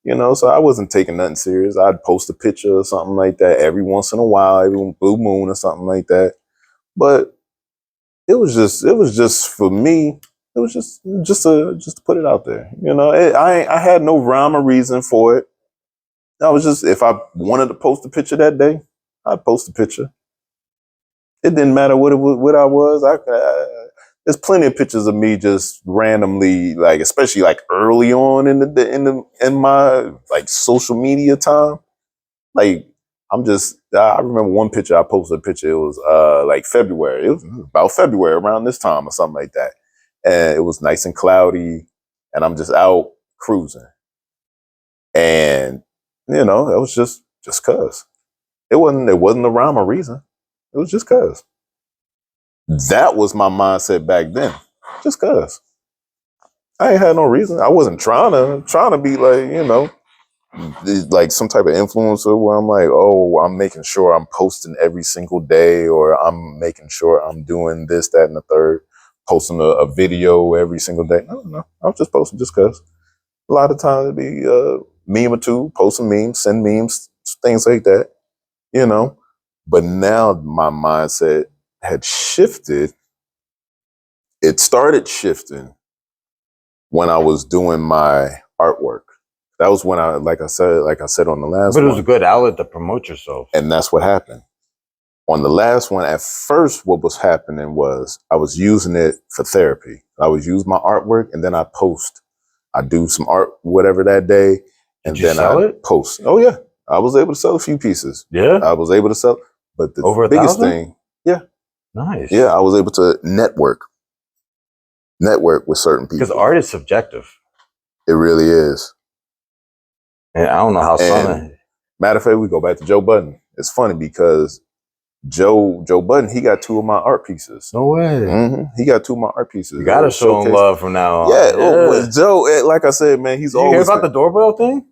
You know, so I wasn't taking nothing serious. I'd post a picture or something like that every once in a while, every blue moon or something like that. But it was just for me. It was just to put it out there. You know, I had no rhyme or reason for it. I was just, if I wanted to post a picture that day, I'd post a picture. It didn't matter what I was. There's plenty of pictures of me just randomly, like, especially like early on in my like social media time. Like, I remember one picture I posted a picture. It was like February. It was about February around this time or something like that. And it was nice and cloudy, and I'm just out cruising. And you know, it was just cause. It wasn't a rhyme or reason. It was just cause. That was my mindset back then. Just cause. I ain't had no reason. I wasn't trying to be like, you know, like some type of influencer where I'm like, oh, I'm making sure I'm posting every single day, or I'm making sure I'm doing this, that, and the third, posting a video every single day. No. I was just posting just cause. A lot of times it'd be meme or two, posting memes, send memes, things like that, you know. But now my mindset had shifted. It started shifting when I was doing my artwork. That was when like I said on the last one. But it was a good outlet to promote yourself. And that's what happened. On the last one, at first, what was happening was I was using it for therapy. I would use my artwork, and then I do some art, whatever that day, and then I post. Oh yeah, I was able to sell a few pieces. Yeah, I was able to sell, but the over biggest thing, yeah, nice. Yeah, I was able to network with certain people. Because art is subjective. It really is. And I don't know how. Matter of fact, we go back to Joe Budden. It's funny because Joe Budden, he got 2 of my art pieces. No way. Mm-hmm. He got 2 of my art pieces. You gotta show him love from now on. Yeah. Oh, Joe, like I said, man, he's always. You hear about the doorbell thing?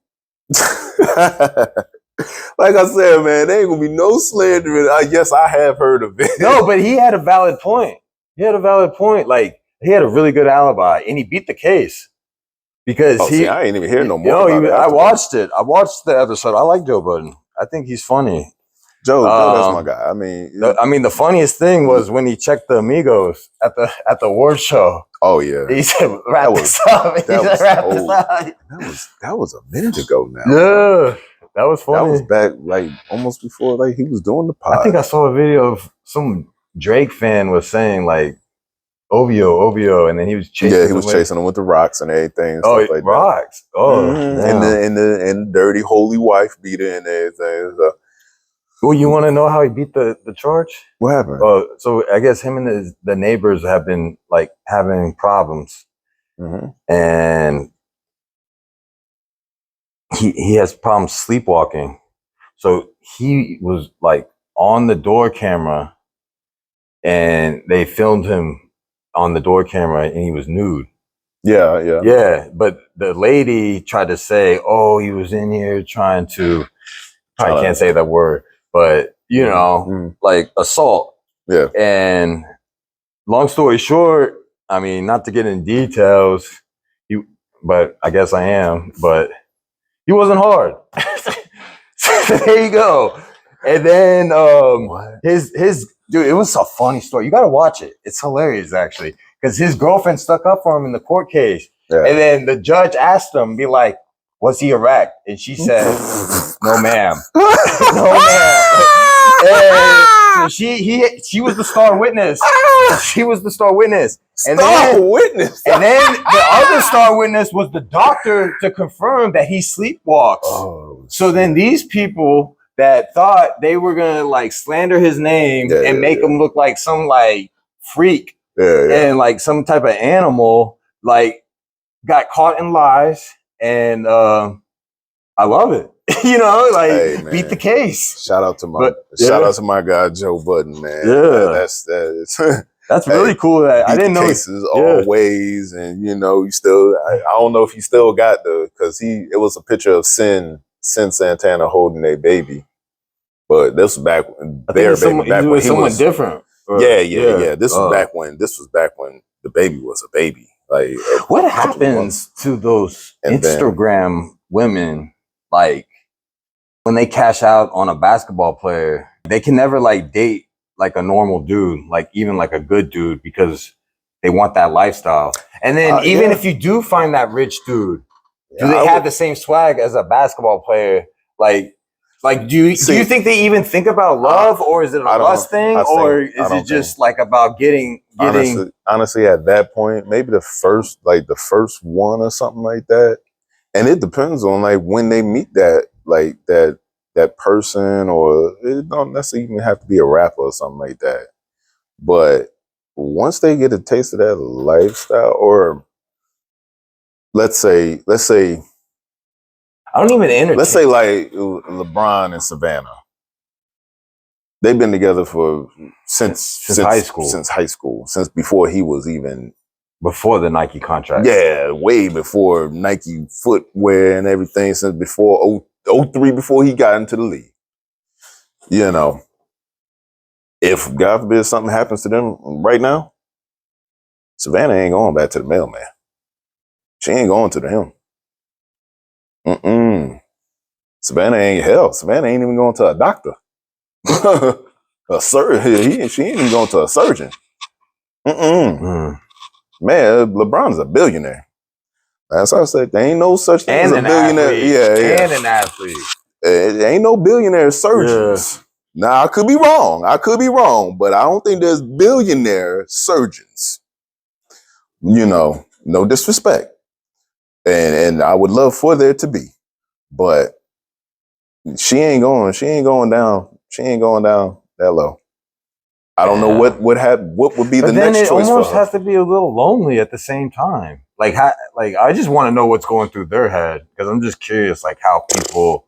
Like I said, man, there ain't gonna be no slandering. Yes, I have heard of it. No, but he had a valid point. Like, he had a really good alibi, and he beat the case. Because I ain't even hear no more. I watched it. I watched the episode. I like Joe Budden. I think he's funny. Joe, that's my guy. I mean, the funniest thing was when he checked the Amigos at the award show. Oh yeah, he said, "Wrap this up." That was a minute ago now. Yeah, that was funny. That was back like almost before like he was doing the pod. I think I saw a video of some Drake fan was saying like OVO, and then he was chasing. Yeah, he was chasing them with the rocks and everything. And like rocks! That. Oh, and the dirty holy wife beater and everything. So. Well, you want to know how he beat the charge? What happened? So I guess him and the neighbors have been like having problems, and he has problems sleepwalking. So he was like on the door camera, and they filmed him on the door camera, and he was nude. Yeah. But the lady tried to say, "Oh, he was in here trying to." I can't say that word. But, you know, like assault. Yeah. And long story short, I mean, not to get in details, but I guess I am, but he wasn't hard. So there you go. And then his dude, it was a funny story. You got to watch it. It's hilarious, actually, because his girlfriend stuck up for him in the court case. Yeah. And then the judge asked him, be like, was he erect? And she said, no, ma'am. No, ma'am. And so she was the star witness. She was the star witness. And then the other star witness was the doctor to confirm that he sleepwalks. Oh, so then these people that thought they were gonna like slander his name and make him look like some like freak and like some type of animal, like got caught in lies. And I love it. You know, like beat the case. Shout out to my guy Joe Budden, man. Yeah, that's That's really cool. That I didn't know. Cases always, and you know, you still. I don't know if he still got because it was a picture of Sin Santana holding a baby, but this was back when someone different. Yeah. This was back when the baby was a baby. Like, what happens to those Instagram women? Like, when they cash out on a basketball player, they can never like date like a normal dude, like even like a good dude, because they want that lifestyle. And then even if you do find that rich dude, do they have the same swag as a basketball player? Like do you think they even think about love, or is it a lust thing, or is it just like about getting? Honestly, at that point, maybe the first one or something like that. And it depends on like when they meet that person, or it don't necessarily even have to be a rapper or something like that. But once they get a taste of that lifestyle, or let's say I don't even entertain. Let's say like LeBron and Savannah. They've been together since high school. Since high school. Since before he was even before the Nike contract. Yeah, way before Nike footwear and everything, since before 03, before he got into the league. You know, if God forbid something happens to them right now, Savannah ain't going back to the mailman. She ain't going to him. Savannah ain't even going to a doctor. A surgeon. She ain't even going to a surgeon. Man, LeBron's a billionaire. That's how I said. There ain't no such thing as a billionaire. And an athlete. There ain't no billionaire surgeons. Now, I could be wrong, but I don't think there's billionaire surgeons. You know, no disrespect. And I would love for there to be. But she ain't going down that low. I don't know what would be the next choice for her. It almost has to be a little lonely at the same time. Like I just want to know what's going through their head, because I'm just curious, like how people,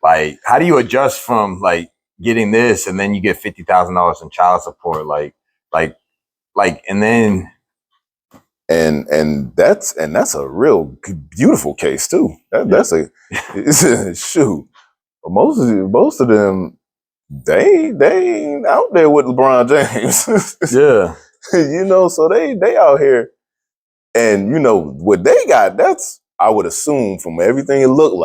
like how do you adjust from like getting this and then you get $50,000 in child support, and then. And that's a real beautiful case too. That's a shoot. Most of them, they ain't out there with LeBron James. Yeah. You know, so they out here, and you know what they got. That's, I would assume, from everything it looked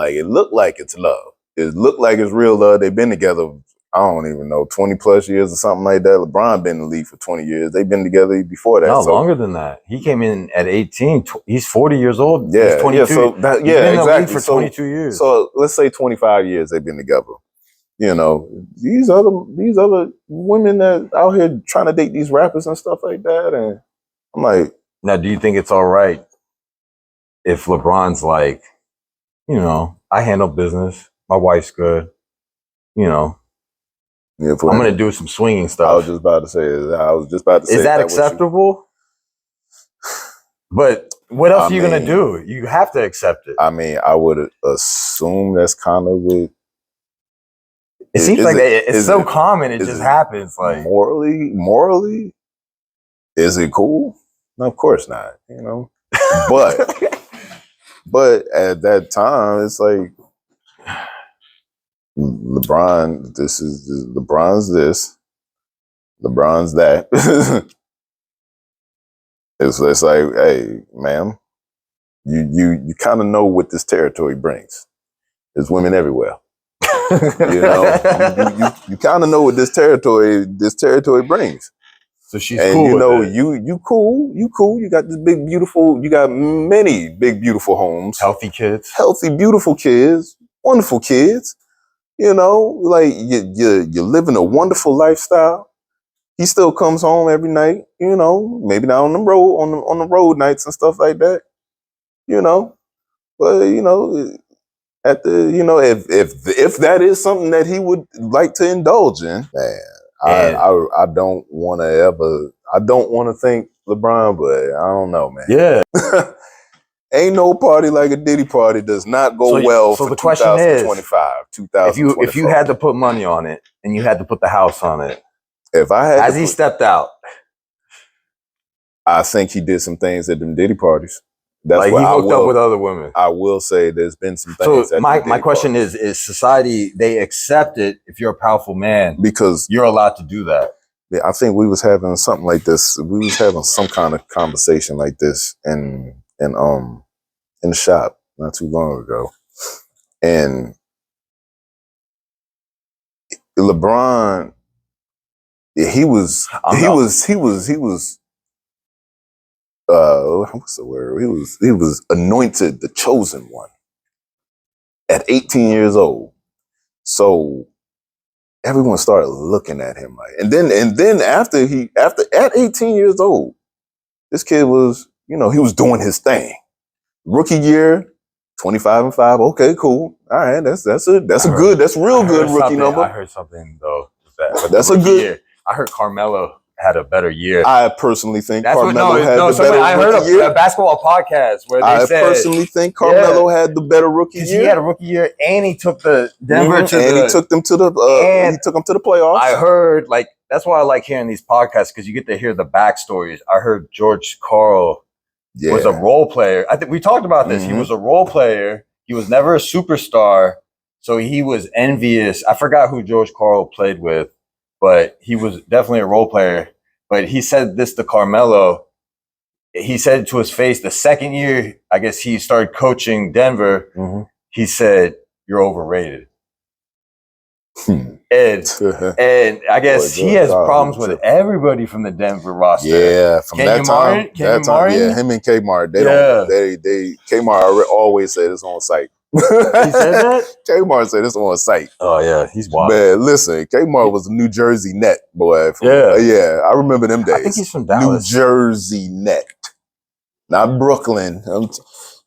like it's love. It looked like it's real love. They've been together, I don't even know, 20 plus years or something like that. LeBron been in the league for 20 years. They've been together before that. No, longer than that. He came in at 18. He's 40 years old. Yeah, he's 22. He's been in the league for 22 years. So let's say 25 years they've been together. You know, these other women that out here trying to date these rappers and stuff like that, and I'm like, now, do you think it's all right if LeBron's like, you know, I handle business, my wife's good, you know, I'm going to do some swinging stuff. I was just about to say. Is that acceptable? But what else are you going to do? You have to accept it. I mean, I would assume that's kind of what. It seems like it's so common. It just happens. Like morally, is it cool? No, of course not. You know, but at that time, it's like LeBron's that. It's like, hey, ma'am, you kind of know what this territory brings. There's women everywhere. You know, you kind of know what this territory brings. So she's and cool. You know, you cool. You got you got many big beautiful homes, healthy beautiful kids, wonderful kids. You know, like you're living a wonderful lifestyle. He still comes home every night. You know, maybe not on the road on the road nights and stuff like that. You know, but you know. At the, you know, if that is something that he would like to indulge in, man, I don't want to think LeBron, but I don't know, man. Yeah. Ain't no party like a Diddy party does not go well for the question is, 2025. If you had to put money on it and you had to put the house on it, if I had he stepped out, I think he did some things at them Diddy parties. That's like he hooked up with other women. I will say there's been some things. So my question is society, they accept it if you're a powerful man because you're allowed to do that? Yeah, I think we was having something like this. We was having some kind of conversation like this in the shop not too long ago, and LeBron, he was what's the word? He was anointed the chosen one at 18 years old. So everyone started looking at him like, and then after at 18 years old, this kid was, he was doing his thing. Rookie year, 25-5. Okay, cool. All right, that's real good rookie number. I heard something though. That's a good year. I heard Carmelo had a better year. I personally think Carmelo had the better I heard rookie year. A basketball podcast where they said, I personally think Carmelo had the better rookie year. He had a rookie year, and he took the Denver he took them to the playoffs. I heard, like, that's why I like hearing these podcasts, because you get to hear the backstories. I heard George Karl was a role player. I think we talked about this. He was a role player. He was never a superstar, so he was envious. I forgot who George Karl played with, but he was definitely a role player. But he said this to Carmelo. He said to his face the second year, I guess he started coaching Denver. He said, "You're overrated." And I guess he has problems with everybody from the Denver roster. Yeah, from that time. Yeah, him and Kmart. Kmart always said it's on site. He said that? Kmart said it's on site. Oh yeah, he's wild. Man, listen, Kmart was a New Jersey net, boy. Yeah, I remember them days. I think he's from Dallas. New Jersey net, not Brooklyn.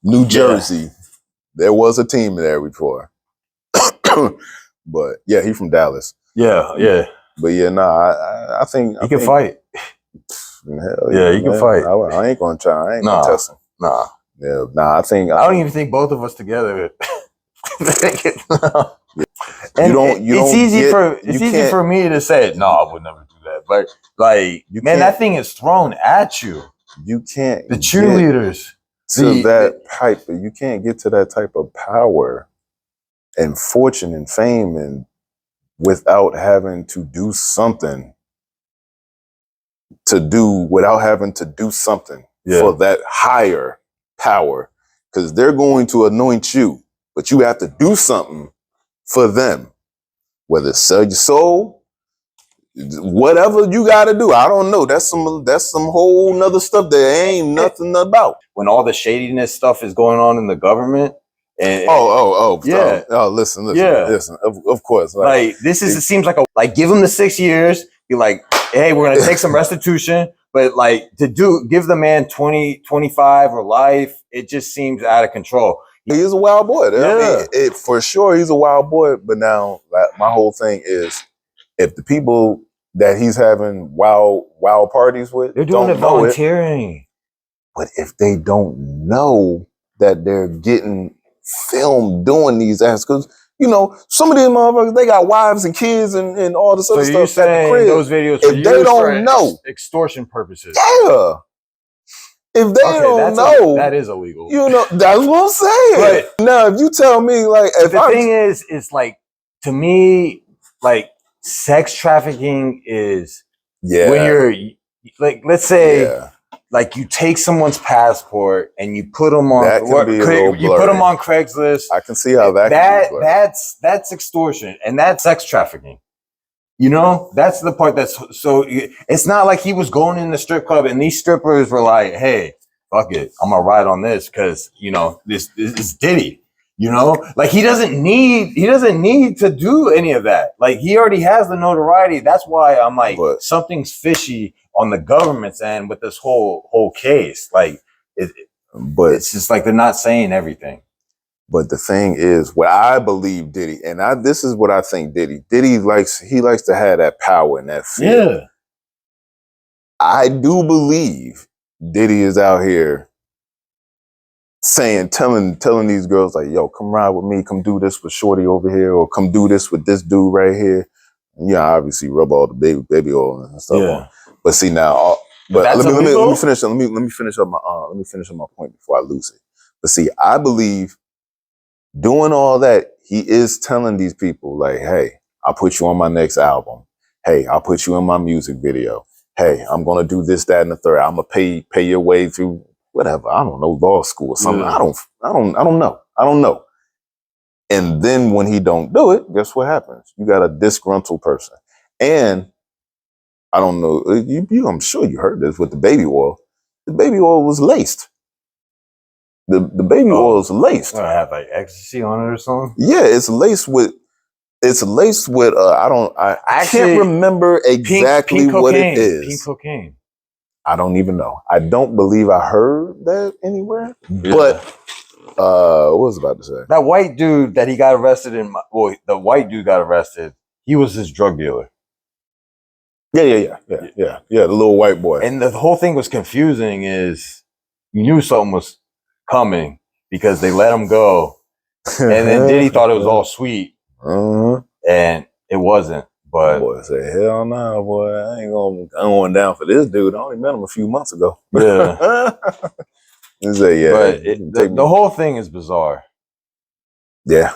New Jersey. There was a team there before, but yeah, he's from Dallas. Yeah. But yeah, I think he can fight. Hell yeah, he can fight. I ain't gonna try. I ain't gonna test him. Nah. Yeah, I don't even think both of us together. It's easy for me to say, no, I would never do that. But like, that thing is thrown at you. You can't. The cheerleaders. You can't get to that type of power and fortune and fame and without having to do something for that higher power, because they're going to anoint you, but you have to do something for them, whether it's sell your soul, whatever you got to do. I don't know. That's some whole nother stuff that ain't nothing about. When all the shadiness stuff is going on in the government. Listen. Of course. Like this is, it seems like give them the 6 years. Be like, hey, we're gonna take some restitution. But like give the man 20, 25 or life, it just seems out of control. He's a wild boy. I mean, for sure, he's a wild boy. But now, my whole thing is, if the people that he's having wild parties with, they're doing it volunteering. But if they don't know that they're getting filmed doing these acts, because some of these motherfuckers, they got wives and kids and all this other stuff at the crib. Those videos, if they don't know, extortion purposes. Yeah. If they don't know, that is illegal. That's what I'm saying. But now, if you tell me, like, the thing is like, to me, like, sex trafficking is when you're like, let's say, like, you take someone's passport and you put them on put them on Craigslist. I can see how that's extortion, and that's sex trafficking. That's the part so it's not like he was going in the strip club and these strippers were like, hey, fuck it, I'm gonna ride on this because this is Diddy. Like he doesn't need to do any of that. Like he already has the notoriety. That's why I'm like, something's fishy on the government's end with this whole case. Like it's just like they're not saying everything. But the thing is, what I believe Diddy, and this is what I think Diddy likes to have that power and that fear. Yeah. I do believe Diddy is out here telling these girls like, yo, come ride with me, come do this with Shorty over here, or come do this with this dude right here. And, obviously rub all the baby oil and stuff on. But see now, But that's let me illegal? finish. Let me finish up my point before I lose it. But see, I believe doing all that, he is telling these people like, "Hey, I'll put you on my next album. Hey, I'll put you in my music video. Hey, I'm gonna do this, that, and the third. I'm gonna pay your way through whatever. I don't know, law school or something. Yeah. I don't know. And then when he don't do it, guess what happens? You got a disgruntled person. And I don't know, I'm sure you heard this with the baby oil. The baby oil was laced. The baby oil is laced. I have like ecstasy on it or something. Yeah, it's laced with I can't remember exactly pink what cocaine. it is. Pink cocaine. I don't even know. I don't believe I heard that anywhere. Yeah. But what was I about to say? That white dude that he got arrested the white dude got arrested. He was his drug dealer. Yeah. The little white boy. And the whole thing was confusing. Is you knew something was coming because they let him go, and then Diddy thought it was all sweet, and it wasn't. But boy said, "Hell no, boy! I ain't going down for this dude. I only met him a few months ago." Yeah, he said, "Yeah." But the whole thing is bizarre. Yeah,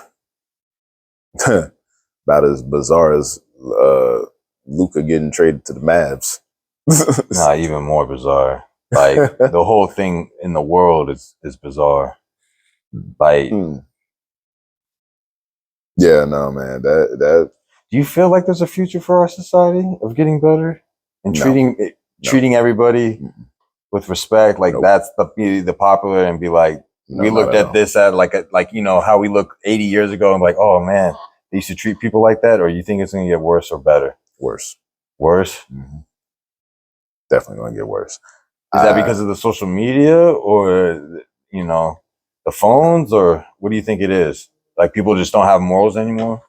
about as bizarre as Luka getting traded to the Mavs. Nah, even more bizarre. Like the whole thing in the world is bizarre. Like, yeah, no, man. That. Do you feel like there's a future for our society of getting better and treating everybody with respect? Like that's the popular and be like, we looked at this at like you know how we look 80 years ago and like, oh man, they used to treat people like that, or you think it's gonna get worse or better? Worse. Mm-hmm. Definitely gonna get worse. Is that because of the social media or you know the phones, or what do you think it is? Like people just don't have morals anymore?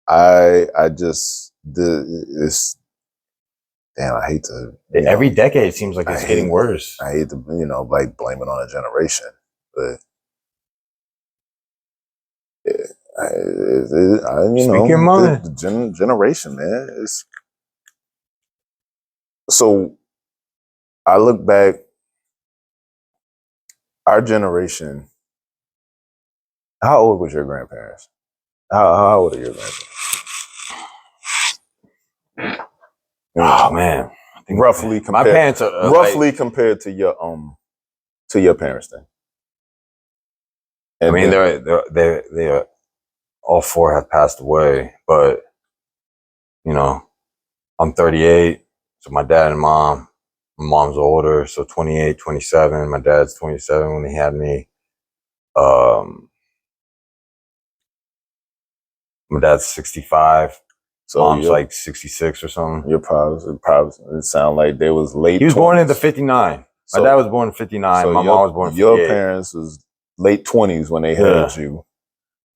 I just this. Damn, I hate to. Every decade it seems like it's getting worse. I hate to, like blame it on a generation, but Speak your mind. The generation, man. So I look back, our generation. How old was your grandparents? How old are your grandparents? Oh man, I think roughly compared. My parents are roughly compared to your parents then. And I mean, they're all four have passed away, but you know, I'm 38, so my dad and my mom's older, so 28, 27. My dad's 27 when he had me. My dad's 65. So mom's like 66 or something. Your pops, it sound like they was late. He was born in the 59. My dad was born in 59. So my mom was born in 58. Your parents was late 20s when they had you.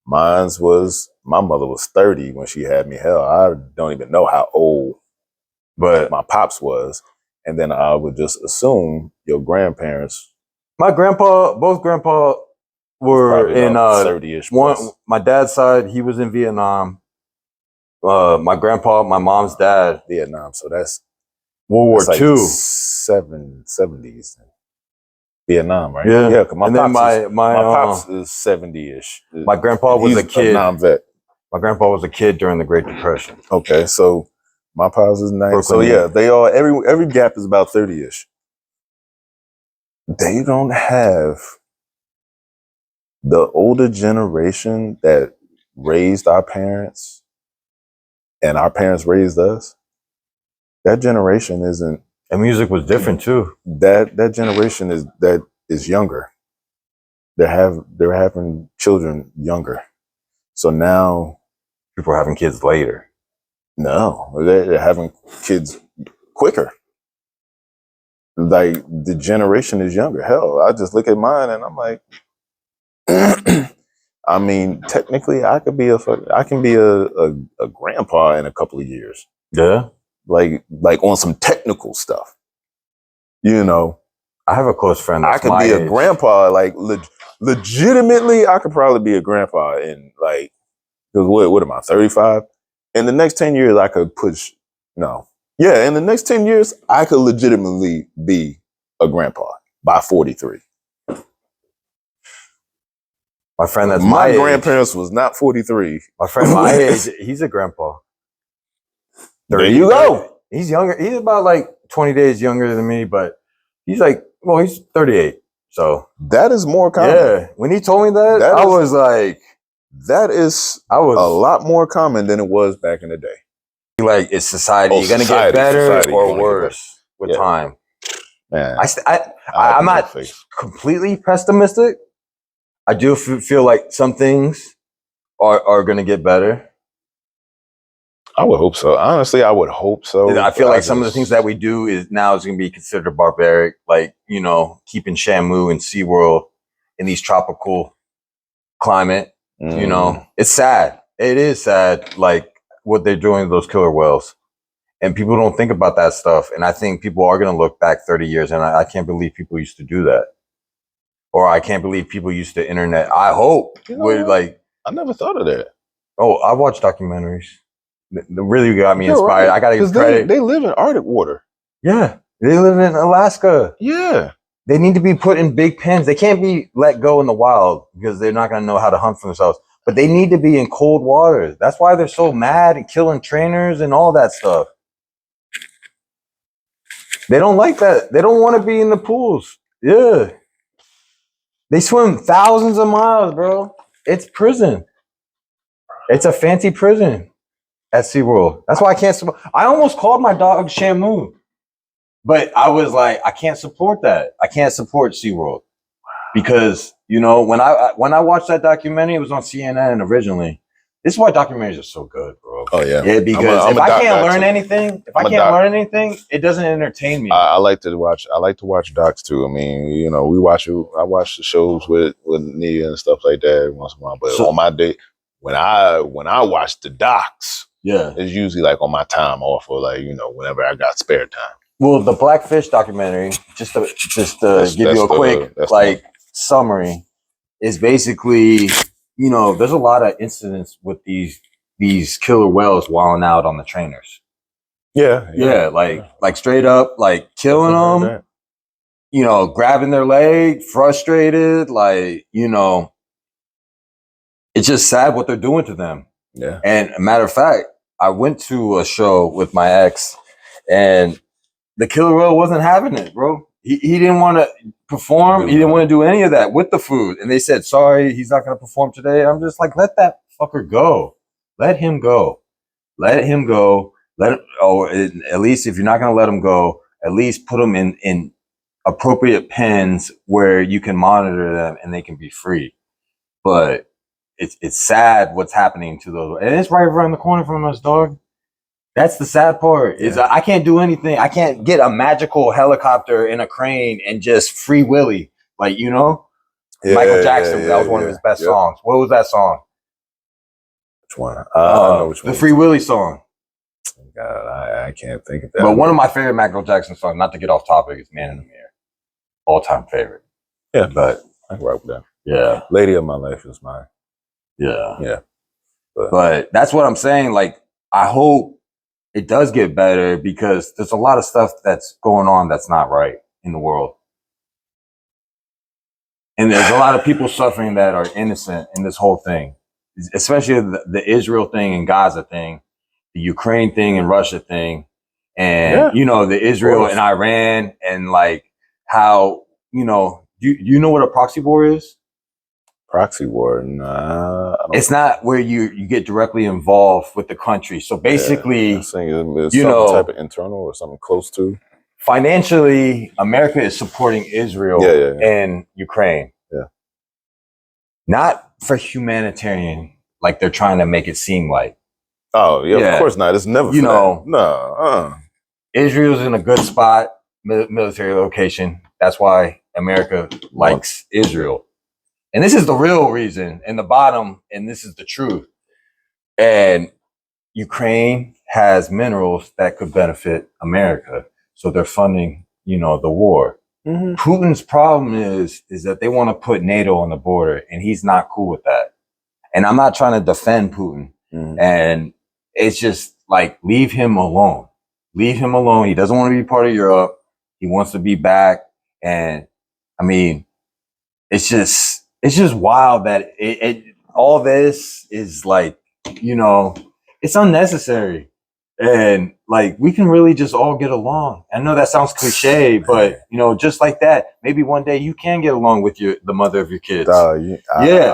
My mother was 30 when she had me. Hell, I don't even know how old but my pops was. And then I would just assume your grandparents. Both grandpa were in 30-ish. My dad's side, he was in Vietnam. My grandpa, my mom's dad, Vietnam. So that's World War II. 70s. Vietnam, right? Yeah. Yeah. My pops is 70-ish. My grandpa was a kid. Non-vet. My grandpa was a kid during the Great Depression. Okay, so my pops is 90. So yeah, they all every gap is about 30-ish. They don't have the older generation that raised our parents and our parents raised us. That generation isn't. And music was different too. That generation is younger. They're having children younger. So now people are having kids later. No, they're having kids quicker. Like the generation is younger. Hell, I just look at mine and I'm like, I mean, technically, I can be a grandpa in a couple of years. Yeah, like on some technical stuff. I have a close friend. I could be a grandpa. Like legitimately, I could probably be a grandpa in like. Because what am I? 35. In the next 10 years, I could push No. Yeah, in the next 10 years, I could legitimately be a grandpa by 43. My friend that's my my grandparents was not 43. My friend my age, he's a grandpa. There you go. He's younger. He's about like 20 days younger than me, but he's like, well, he's 38. So that is more common. Yeah. When he told me that I was like, that is a lot more common than it was back in the day. Like, is society going to get better or worse with time? Man, I'm not completely pessimistic. I do feel like some things are going to get better. I would hope so. Honestly, I would hope so. I feel like some of the things that we do is going to be considered barbaric, like, keeping Shamu and SeaWorld in these tropical climate. It's sad. It is sad, like what they're doing to those killer whales. And people don't think about that stuff. And I think people are going to look back 30 years and I can't believe people used to do that. Or I can't believe people used to internet. I hope I never thought of that. Oh, I watch documentaries. That really got me inspired. Right. I gotta give credit. They live in Arctic water. Yeah. They live in Alaska. Yeah. They need to be put in big pens. They can't be let go in the wild because they're not gonna know how to hunt for themselves. But they need to be in cold water. That's why they're so mad and killing trainers and all that stuff. They don't like that. They don't want to be in the pools. Yeah. They swim thousands of miles, bro. It's prison. It's a fancy prison at SeaWorld. That's why I can't support. I almost called my dog Shamu, but I was like, I can't support that. I can't support SeaWorld because when I watched that documentary, it was on CNN originally. This is why documentaries are so good, bro. Oh yeah, yeah. Because if I can't learn anything, it doesn't entertain me. I like to watch. I like to watch docs too. I mean, I watch the shows with Nia and stuff like that once in a while. But on my day, when I watch the docs, it's usually like on my time off or like whenever I got spare time. Well, the Blackfish documentary, just to give you a quick summary, is basically there's a lot of incidents with these killer whales wilding out on the trainers. Yeah, like straight up, like killing them. Grabbing their leg, frustrated, it's just sad what they're doing to them. Yeah. And a matter of fact, I went to a show with my ex and the killer whale wasn't having it, bro. He didn't want to perform. He didn't want to do any of that with the food. And they said, sorry, he's not going to perform today. I'm just like, let that fucker go. Let him go. Let him go. At least if you're not going to let him go, at least put him in appropriate pens where you can monitor them and they can be free. But it's sad what's happening to those. And it's right around the corner from us, dog. That's the sad part. Is I can't do anything. I can't get a magical helicopter in a crane and just free Willy. Michael Jackson. That was one of his best songs. What was that song? Which one? I don't know which one. The Free Willy song. God, I can't think of that. But one of my favorite Michael Jackson songs, not to get off topic, is Man in the Mirror. All-time favorite. Yeah. But I can rock with that. Yeah. Lady of My Life is mine. Yeah. Yeah. But that's what I'm saying. I hope it does get better because there's a lot of stuff that's going on that's not right in the world. And there's a lot of people suffering that are innocent in this whole thing, especially the Israel thing and Gaza thing, the Ukraine thing and Russia thing, and, the Israel and Iran and how, do you know what a proxy war is? Proxy war? Nah. It's not where you get directly involved with the country. So basically, it's some type of internal or something close to. Financially, America is supporting Israel and Ukraine. Yeah. Not for humanitarian, like they're trying to make it seem like. Oh, yeah, of course not. It's never for that. No. Israel's in a good spot, military location. That's why America likes Israel. And this is the real reason and the bottom, and this is the truth. And Ukraine has minerals that could benefit America. So they're funding, the war. Mm-hmm. Putin's problem is that they want to put NATO on the border, and he's not cool with that. And I'm not trying to defend Putin. Mm-hmm. And it's just leave him alone. leave him alone. He doesn't want to be part of Europe. He wants to be back. And I mean, it's just wild that all this is like, you know, it's unnecessary. And like, we can really just all get along. I know that sounds cliche, but you know, just like that, maybe one day you can get along with the mother of your kids. I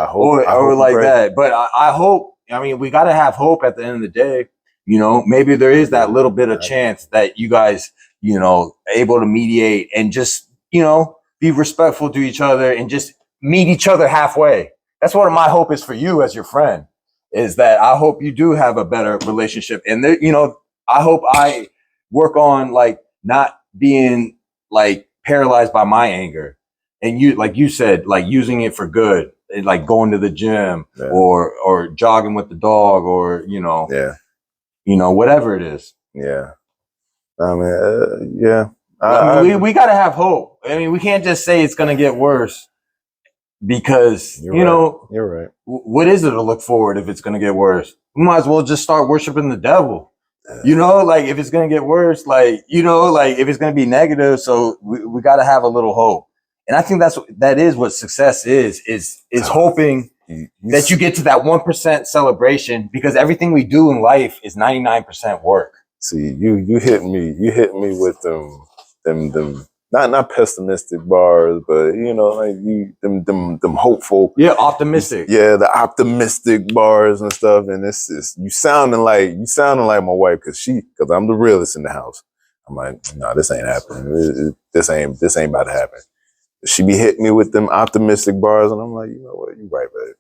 hope, or like that. But I hope, I mean, we got to have hope at the end of the day. You know, maybe there is that little bit of chance that you guys, you know, able to mediate and just, you know, be respectful to each other and just meet each other halfway. That's what my hope is for you as your friend, is that I hope you do have a better relationship. And there, you know, I hope I work on like not being like paralyzed by my anger. And you, like you said, like using it for good, and like going to the gym or jogging with the dog, or, you know, whatever it is. Yeah. I mean, yeah. I mean, we got to have hope. I mean, we can't just say it's going to get worse, because, you know, you're right. What is it to look forward if it's going to get worse? We might as well just start worshiping the devil. You know, like if it's going to get worse, like, you know, like if it's going to be negative. So we got to have a little hope. And I think that is what success is hoping that you get to that 1% celebration, because everything we do in life is 99% work. See, you hit me with them not pessimistic bars, but you know, like them hopeful, optimistic, the optimistic bars and stuff. And it's just you sounding like my wife, because I'm the realest in the house. I'm like, no, this ain't happening. This ain't about to happen. She be hitting me with them optimistic bars, and I'm like, you know what, you right, babe.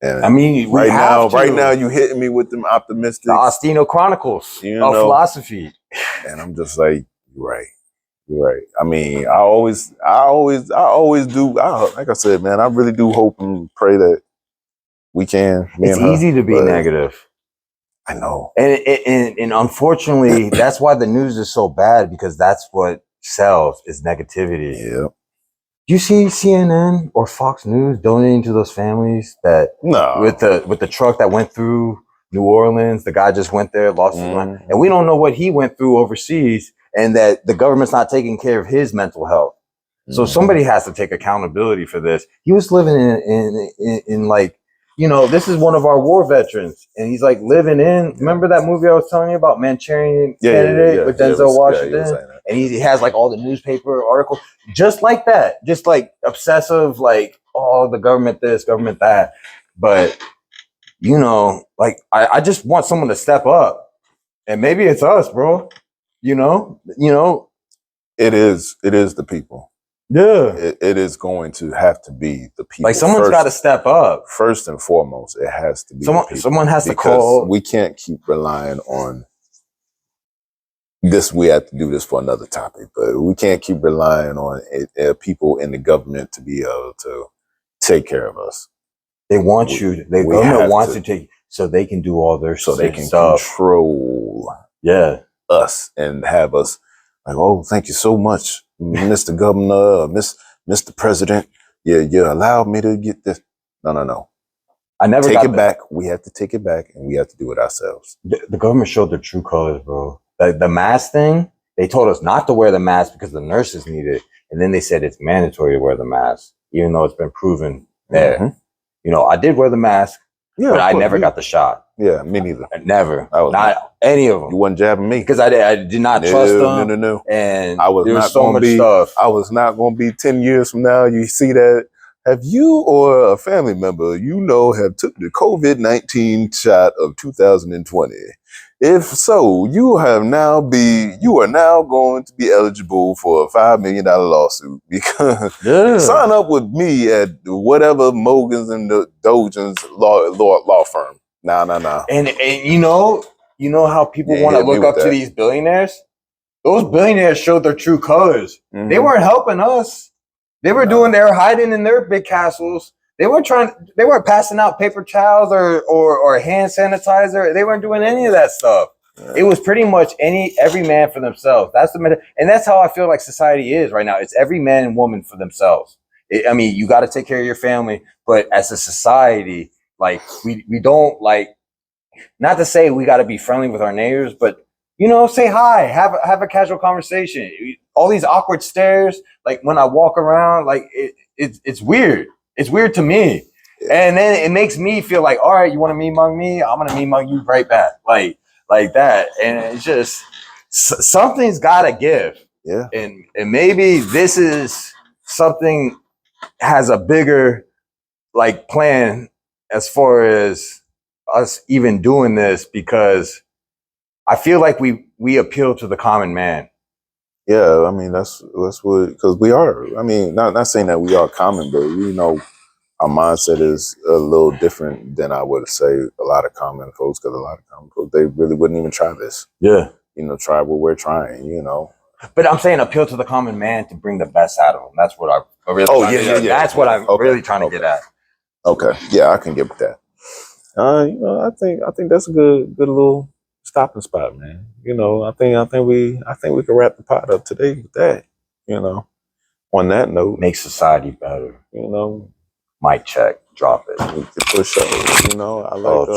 And I mean, right now, you hitting me with them optimistic, the Austino Chronicles of philosophy, and I'm just like, you're right. You're right. I mean, I always do. Like I said, man, I really do hope and pray that we can. It's easy to be negative. I know, and unfortunately, that's why the news is so bad, because that's what sells, is negativity. Yeah. Do you see CNN or Fox News donating to those families with the truck that went through New Orleans? The guy just went there, lost his mind, and we don't know what he went through overseas, and that the government's not taking care of his mental health. So somebody has to take accountability for this. He was living in like, you know, this is one of our war veterans, and he's like living in. Remember that movie I was telling you about, Manchurian Candidate, with Denzel Washington? And he has like all the newspaper articles, just like that, just like obsessive, like, oh, the government this, government that. But, you know, like I just want someone to step up, and maybe it's us, bro. You know, it is the people. Yeah, it is going to have to be the people. Like someone's got to step up. First and foremost, it has to be someone has to call. We can't keep relying on this. We have to do this for another topic, but we can't keep relying on people in the government to be able to take care of us. They want you. The government wants you to take, so they can do all their so they can control us and have us like, oh, thank you so much, Mr. Governor, Mr. President. You allowed me to get this. No. I never take it back. We have to take it back, and we have to do it ourselves. The government showed their true colors, bro. The mask thing, they told us not to wear the mask because the nurses need it. And then they said it's mandatory to wear the mask, even though it's been proven there. You know, I did wear the mask, but I never got the shot. Yeah, me neither. Never. Not any of them. You wasn't jabbing me. Because I did not trust them. No. And I was not so much stuff. I was not going to be 10 years from now. You see that? Have you or a family member have took the COVID-19 shot of 2020? If so, you are now going to be eligible for a $5 million lawsuit, because sign up with me at whatever Mogan's and the Dojans law firm. Nah. And you know how people want to look up to these billionaires? Those billionaires showed their true colors. They weren't helping us. They were they were hiding in their big castles. They weren't passing out paper towels or hand sanitizer. They weren't doing any of that stuff. It was pretty much every man for themselves. And that's how I feel like society is right now. It's every man and woman for themselves. I mean, you got to take care of your family, but as a society, like we don't, like, not to say we got to be friendly with our neighbors, but you know, say hi, have a casual conversation. All these awkward stares, like when I walk around, like it's weird. It's weird to me. And then it makes me feel like, all right, you want to meet among me? I'm gonna meet among you right back, like that. And it's just something's gotta give. Yeah. And maybe this is something has a bigger like plan as far as us even doing this, because I feel like we appeal to the common man. Yeah, I mean that's what, because we are. I mean, not saying that we are common, but you know, our mindset is a little different than I would say a lot of common folks, because a lot of common folks, they really wouldn't even try this. Yeah. You know, try what we're trying, you know. But I'm saying appeal to the common man to bring the best out of him. That's what I'm really That's what I'm really trying to get at. Okay. Yeah, I can get with that. You know, I think that's a good little stopping spot, man. You know, I think we can wrap the pot up today with that. You know, on that note, make society better. You know, mic check, drop it. We can push up. You know, I like.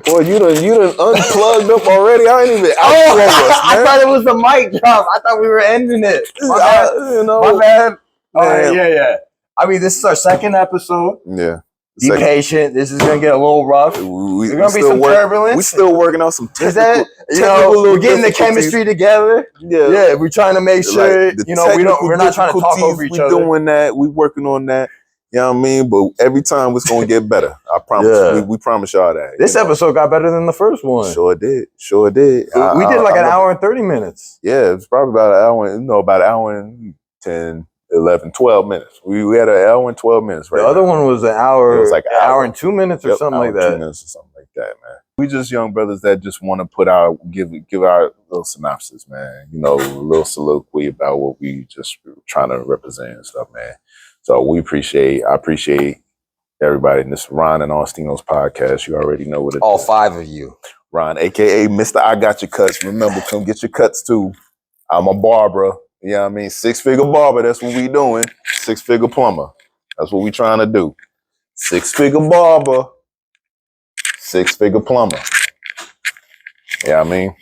Boy, you done unplugged up already. I ain't even outro us, man. I thought it was the mic drop. I thought we were ending it. My bad. You know, my bad. All right, yeah. I mean, this is our second episode. Yeah. Be patient. This is gonna get a little rough. There's gonna be some turbulence. We still working on some technical. We're getting the chemistry together. Yeah. We're trying to make sure. Like, you know, we're not trying to talk over each other. We're doing that. We working on that. You know what I mean? But every time it's gonna get better. I promise. Yeah. We promise y'all that. This episode got better than the first one. Sure did. We did like an hour and 30 minutes. Yeah, it's probably about an hour. About an hour and 10. 11, 12 minutes. We had an hour and 12 minutes. Right. The other one was an hour. It was like an hour and 2 minutes or something like that. 2 minutes or something like that, man. We just young brothers that just want to give our little synopsis, man. You know, a little soliloquy about what we just trying to represent and stuff, man. So I appreciate everybody in this Ron and Austino's podcast. You already know what it is. All five of you. Ron, aka Mr.IGotYouCutz. Remember, come get your cuts too. I'm a barber. You know what I mean? 6-figure barber, that's what we doing. 6-figure plumber. That's what we trying to do. 6-figure barber, 6-figure plumber. Yeah, you know what I mean?